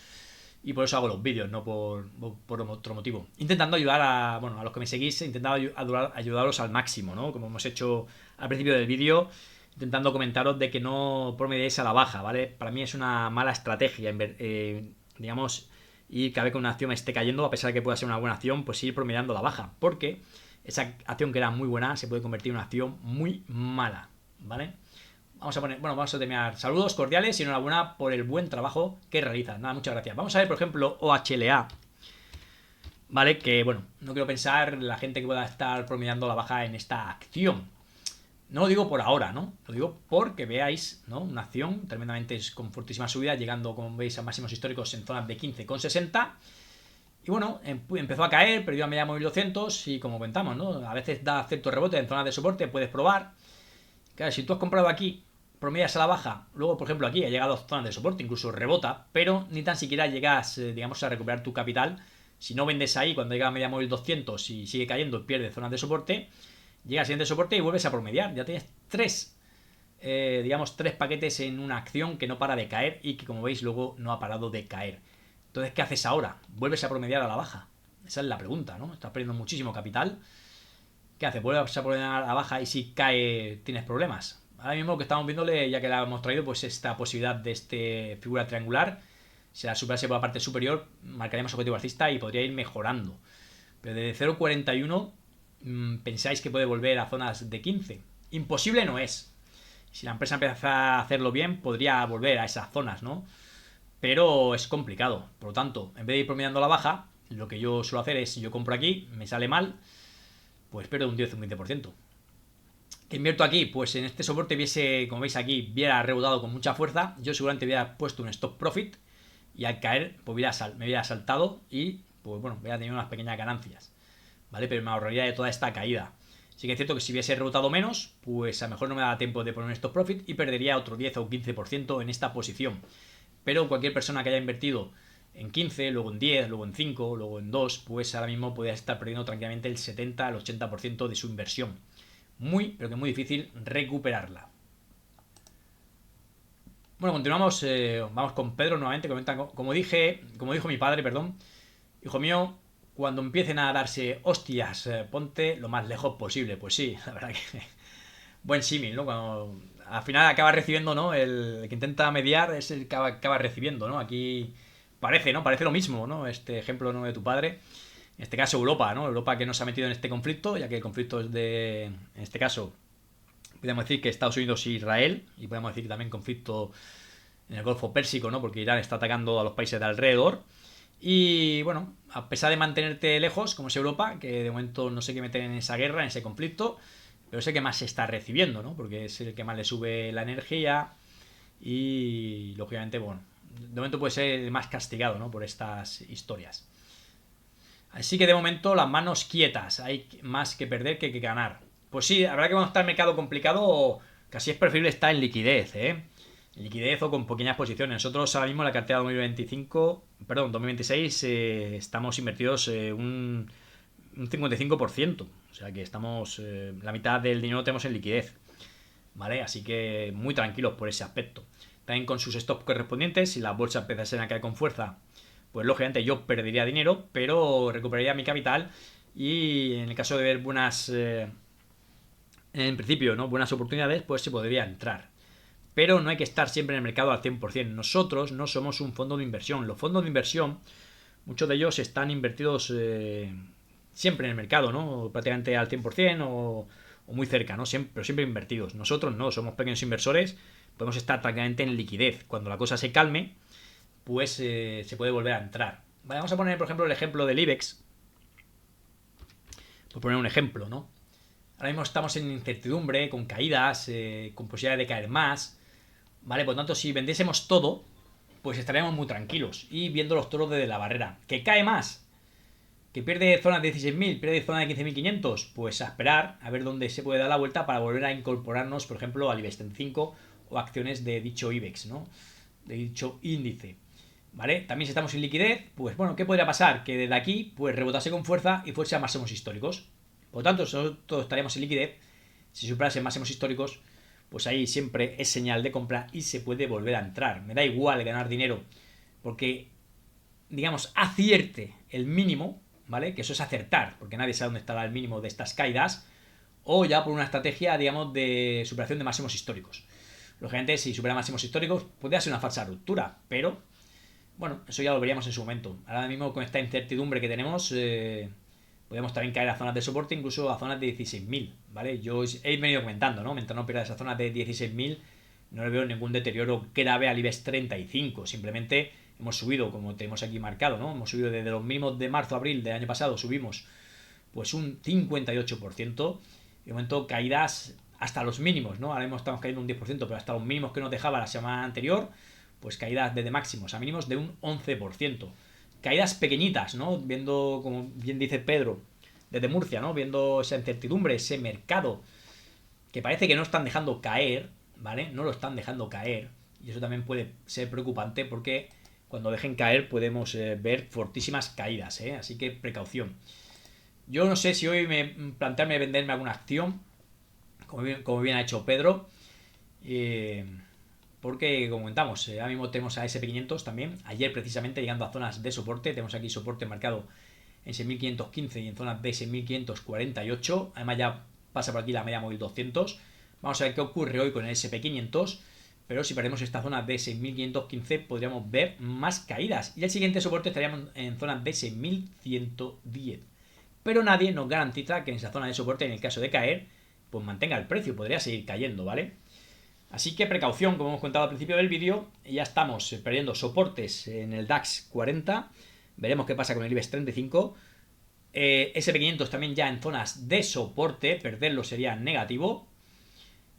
Speaker 1: y por eso hago los vídeos, no por otro motivo. Intentando ayudar a, bueno, a los que me seguís, intentando ayudaros al máximo, ¿no? Como hemos hecho al principio del vídeo, intentando comentaros de que no promediéis a la baja, ¿vale? Para mí es una mala estrategia, digamos, y cada vez que una acción esté cayendo, a pesar de que pueda ser una buena acción, pues ir promediando la baja, porque esa acción que era muy buena se puede convertir en una acción muy mala, ¿vale? Vamos a terminar. Saludos cordiales y enhorabuena por el buen trabajo que realizas. Nada, muchas gracias. Vamos a ver, por ejemplo, OHLA. Vale, que bueno, no quiero pensar la gente que pueda estar promediando la baja en esta acción. No lo digo por ahora, ¿no? Lo digo porque veáis, ¿no? Una acción tremendamente con fortísima subida, llegando, como veis, a máximos históricos en zonas de 15,60. Y bueno, empezó a caer, perdió a media móvil 200 y como comentamos, ¿no? A veces da cierto rebote en zonas de soporte, puedes probar. Claro, si tú has comprado aquí, promedias a la baja, luego, por ejemplo, aquí ha llegado a zonas de soporte, incluso rebota, pero ni tan siquiera llegas, digamos, a recuperar tu capital. Si no vendes ahí cuando llega a media móvil 200 y sigue cayendo, pierde zonas de soporte, llega al siguiente soporte y vuelves a promediar. Ya tienes tres paquetes en una acción que no para de caer y que, como veis, luego no ha parado de caer. Entonces, ¿qué haces ahora? ¿Vuelves a promediar a la baja? Esa es la pregunta, ¿no? Estás perdiendo muchísimo capital. ¿Qué haces? ¿Vuelves a promediar a la baja y si cae tienes problemas? Ahora mismo lo que estamos viéndole, ya que la hemos traído, pues esta posibilidad de este figura triangular. Si la superase por la parte superior, marcaríamos objetivo alcista y podría ir mejorando. Pero desde 0,41 pensáis que puede volver a zonas de 15. Imposible no es. Si la empresa empieza a hacerlo bien, podría volver a esas zonas, ¿no? Pero es complicado. Por lo tanto, en vez de ir promediando la baja, lo que yo suelo hacer es, si yo compro aquí, me sale mal, pues pierdo un 10 o un 20%. Que invierto aquí, pues en este soporte viese, como veis aquí, viera rebotado con mucha fuerza, yo seguramente hubiera puesto un stop profit y al caer pues me hubiera saltado y pues bueno, hubiera tenido unas pequeñas ganancias, ¿vale? Pero me ahorraría de toda esta caída. Sí que es cierto que si hubiese rebotado menos, pues a lo mejor no me da tiempo de poner un stop profit y perdería otro 10 o 15% en esta posición. Pero cualquier persona que haya invertido en 15, luego en 10, luego en 5, luego en 2, pues ahora mismo podría estar perdiendo tranquilamente el 70 al 80% de su inversión. Muy, pero que muy difícil recuperarla. Bueno, continuamos, vamos con Pedro nuevamente, comenta, como dijo mi padre, perdón, hijo mío, cuando empiecen a darse hostias, ponte lo más lejos posible. Pues sí, la verdad que buen símil, ¿no? Cuando al final acaba recibiendo, ¿no? El que intenta mediar es el que acaba recibiendo, ¿no? Aquí parece, ¿no? Parece lo mismo, ¿no? Este ejemplo, ¿no? De tu padre. En este caso Europa, ¿no? Europa que no se ha metido en este conflicto, ya que el conflicto es de, en este caso, podemos decir que Estados Unidos e Israel, y podemos decir que también conflicto en el Golfo Pérsico, ¿no? Porque Irán está atacando a los países de alrededor. Y bueno, a pesar de mantenerte lejos, como es Europa, que de momento no sé qué meter en esa guerra, en ese conflicto, pero es el que más se está recibiendo, ¿no? Porque es el que más le sube la energía y, lógicamente, bueno, de momento puede ser el más castigado, ¿no? Por estas historias. Así que de momento las manos quietas, hay más que perder que ganar. Pues sí, la verdad que cuando está el mercado complicado, casi es preferible estar en liquidez, ¿eh? En liquidez o con pequeñas posiciones. Nosotros ahora mismo en la cartera 2026 estamos invertidos un 55%. O sea que estamos, la mitad del dinero lo tenemos en liquidez. ¿Vale? Así que muy tranquilos por ese aspecto. También con sus stops correspondientes, si la bolsa empezase a caer con fuerza, pues lógicamente yo perdería dinero, pero recuperaría mi capital y en el caso de ver buenas, en principio, ¿no? Buenas oportunidades, pues se podría entrar. Pero no hay que estar siempre en el mercado al 100%. Nosotros no somos un fondo de inversión. Los fondos de inversión, muchos de ellos están invertidos siempre en el mercado, ¿no? Prácticamente al 100% o muy cerca, ¿no? Pero siempre invertidos. Nosotros no, somos pequeños inversores, podemos estar prácticamente en liquidez. Cuando la cosa se calme, pues se puede volver a entrar. Vale, vamos a poner, por ejemplo, el ejemplo del IBEX. Por poner un ejemplo, ¿no? Ahora mismo estamos en incertidumbre, con caídas, con posibilidad de caer más. ¿Vale? Por lo tanto, si vendiésemos todo, pues estaríamos muy tranquilos y viendo los toros desde la barrera. ¿Que cae más? ¿Que pierde zonas de 16.000, pierde zona de 15.500? Pues a esperar, a ver dónde se puede dar la vuelta para volver a incorporarnos, por ejemplo, al IBEX 35 o acciones de dicho IBEX, ¿no? De dicho índice. ¿Vale? También si estamos sin liquidez, pues bueno, ¿qué podría pasar? Que desde aquí, pues rebotase con fuerza y fuese a máximos históricos. Por lo tanto, nosotros estaríamos sin liquidez. Si superase máximos históricos, pues ahí siempre es señal de compra y se puede volver a entrar. Me da igual ganar dinero, porque, digamos, acierte el mínimo, ¿vale? Que eso es acertar, porque nadie sabe dónde estará el mínimo de estas caídas, o ya por una estrategia, digamos, de superación de máximos históricos. Lógicamente, si supera máximos históricos, podría ser una falsa ruptura, pero bueno, eso ya lo veríamos en su momento. Ahora mismo, con esta incertidumbre que tenemos, podemos también caer a zonas de soporte, incluso a zonas de 16.000, ¿vale? Yo he venido comentando, ¿no? Mientras no pierda esa zona de 16.000, no le veo ningún deterioro grave al IBEX 35. Simplemente hemos subido, como tenemos aquí marcado, ¿no? Hemos subido desde los mínimos de marzo-abril del año pasado, subimos pues un 58%. De momento, caídas hasta los mínimos, ¿no? Ahora mismo estamos cayendo un 10%, pero hasta los mínimos que nos dejaba la semana anterior, pues caídas desde máximos a mínimos de un 11%. Caídas pequeñitas, ¿no? Viendo, como bien dice Pedro, desde Murcia, ¿no? Viendo esa incertidumbre, ese mercado que parece que no están dejando caer, ¿vale? No lo están dejando caer. Y eso también puede ser preocupante porque cuando dejen caer podemos ver fortísimas caídas, ¿eh? Así que precaución. Yo no sé si hoy plantearme venderme alguna acción, como bien ha hecho Pedro. Porque, como comentamos, ahora mismo tenemos a SP500 también. Ayer, precisamente, llegando a zonas de soporte. Tenemos aquí soporte marcado en 6.515 y en zonas de 6.548. Además, ya pasa por aquí la media móvil 200. Vamos a ver qué ocurre hoy con el SP500. Pero si perdemos esta zona de 6.515, podríamos ver más caídas. Y el siguiente soporte estaríamos en zonas de 6.110. Pero nadie nos garantiza que en esa zona de soporte, en el caso de caer, pues mantenga el precio. Podría seguir cayendo, ¿vale? Así que precaución, como hemos contado al principio del vídeo, ya estamos perdiendo soportes en el DAX 40, veremos qué pasa con el IBEX 35, SP500 también ya en zonas de soporte, perderlo sería negativo,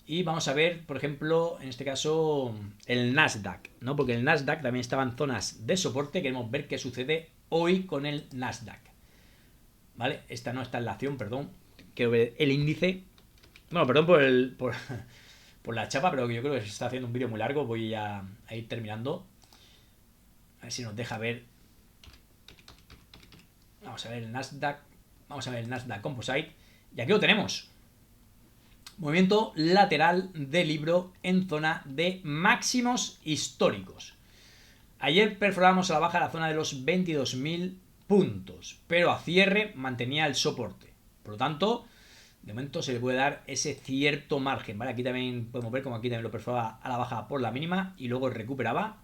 Speaker 1: y vamos a ver, por ejemplo, en este caso, el Nasdaq, ¿no? Porque el Nasdaq también estaba en zonas de soporte, queremos ver qué sucede hoy con el Nasdaq, ¿vale? Esta no está en la acción, perdón, quiero ver el índice, bueno, perdón por la chapa, pero yo creo que se está haciendo un vídeo muy largo. Voy a ir terminando. A ver si nos deja ver. Vamos a ver el Nasdaq. Vamos a ver el Nasdaq Composite. Y aquí lo tenemos. Movimiento lateral de libro en zona de máximos históricos. Ayer perforamos a la baja la zona de los 22.000 puntos, pero a cierre mantenía el soporte. Por lo tanto, de momento se le puede dar ese cierto margen, ¿vale? Aquí también podemos ver como aquí también lo perforaba a la baja por la mínima y luego recuperaba.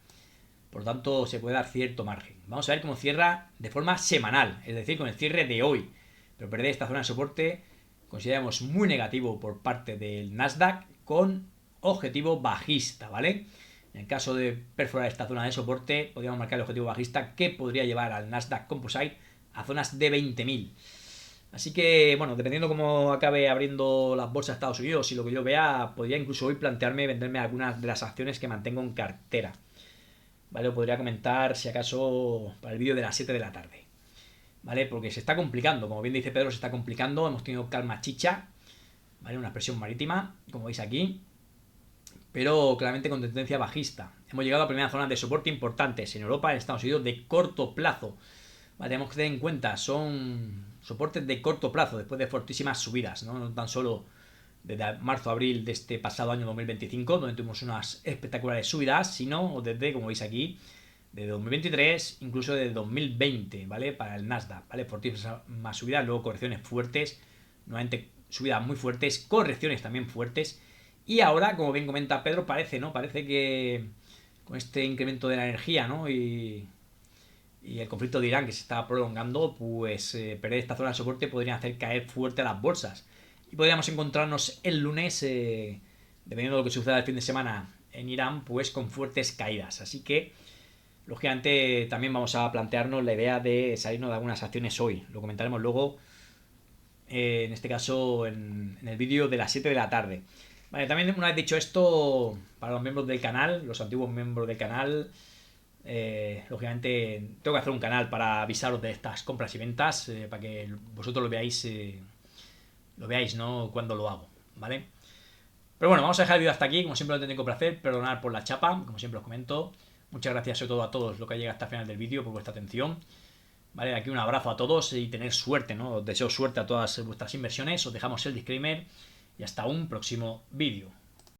Speaker 1: Por lo tanto, se puede dar cierto margen. Vamos a ver cómo cierra de forma semanal, es decir, con el cierre de hoy. Pero perder esta zona de soporte consideramos muy negativo por parte del Nasdaq con objetivo bajista, ¿vale? En el caso de perforar esta zona de soporte, podríamos marcar el objetivo bajista que podría llevar al Nasdaq Composite a zonas de 20.000. Así que, bueno, dependiendo cómo acabe abriendo las bolsas de Estados Unidos y lo que yo vea, podría incluso hoy plantearme venderme algunas de las acciones que mantengo en cartera. ¿Vale? Lo podría comentar, si acaso, para el vídeo de las 7 de la tarde. ¿Vale? Porque se está complicando, como bien dice Pedro, se está complicando. Hemos tenido calma chicha, ¿vale? Una presión marítima, como veis aquí, pero claramente con tendencia bajista. Hemos llegado a primeras zonas de soporte importantes en Europa, en Estados Unidos, de corto plazo. Vale, tenemos que tener en cuenta, son soportes de corto plazo, después de fortísimas subidas, no tan solo desde marzo a abril de este pasado año 2025, donde tuvimos unas espectaculares subidas, sino desde, como veis aquí, de 2023, incluso de 2020, ¿vale? Para el Nasdaq, ¿vale? Fortísimas subidas, luego correcciones fuertes, nuevamente subidas muy fuertes, correcciones también fuertes, y ahora, como bien comenta Pedro, parece, ¿no? Parece que con este incremento de la energía, ¿no? Y y el conflicto de Irán que se está prolongando, pues perder esta zona de soporte podría hacer caer fuerte a las bolsas. Y podríamos encontrarnos el lunes, dependiendo de lo que suceda el fin de semana en Irán, pues con fuertes caídas. Así que, lógicamente, también vamos a plantearnos la idea de salirnos de algunas acciones hoy. Lo comentaremos luego, en este caso, en el vídeo de las 7 de la tarde. Vale, también una vez dicho esto, para los miembros del canal, los antiguos miembros del canal, lógicamente tengo que hacer un canal para avisaros de estas compras y ventas, para que vosotros lo veáis, ¿no? Cuando lo hago, ¿vale? Pero bueno, vamos a dejar el vídeo hasta aquí. Como siempre, lo tengo que placer, perdonar por la chapa, como siempre os comento. Muchas gracias sobre todo a todos los que llegado hasta el final del vídeo por vuestra atención. Vale, aquí un abrazo a todos y tener suerte, ¿no? Os deseo suerte a todas vuestras inversiones. Os dejamos el disclaimer y hasta un próximo vídeo.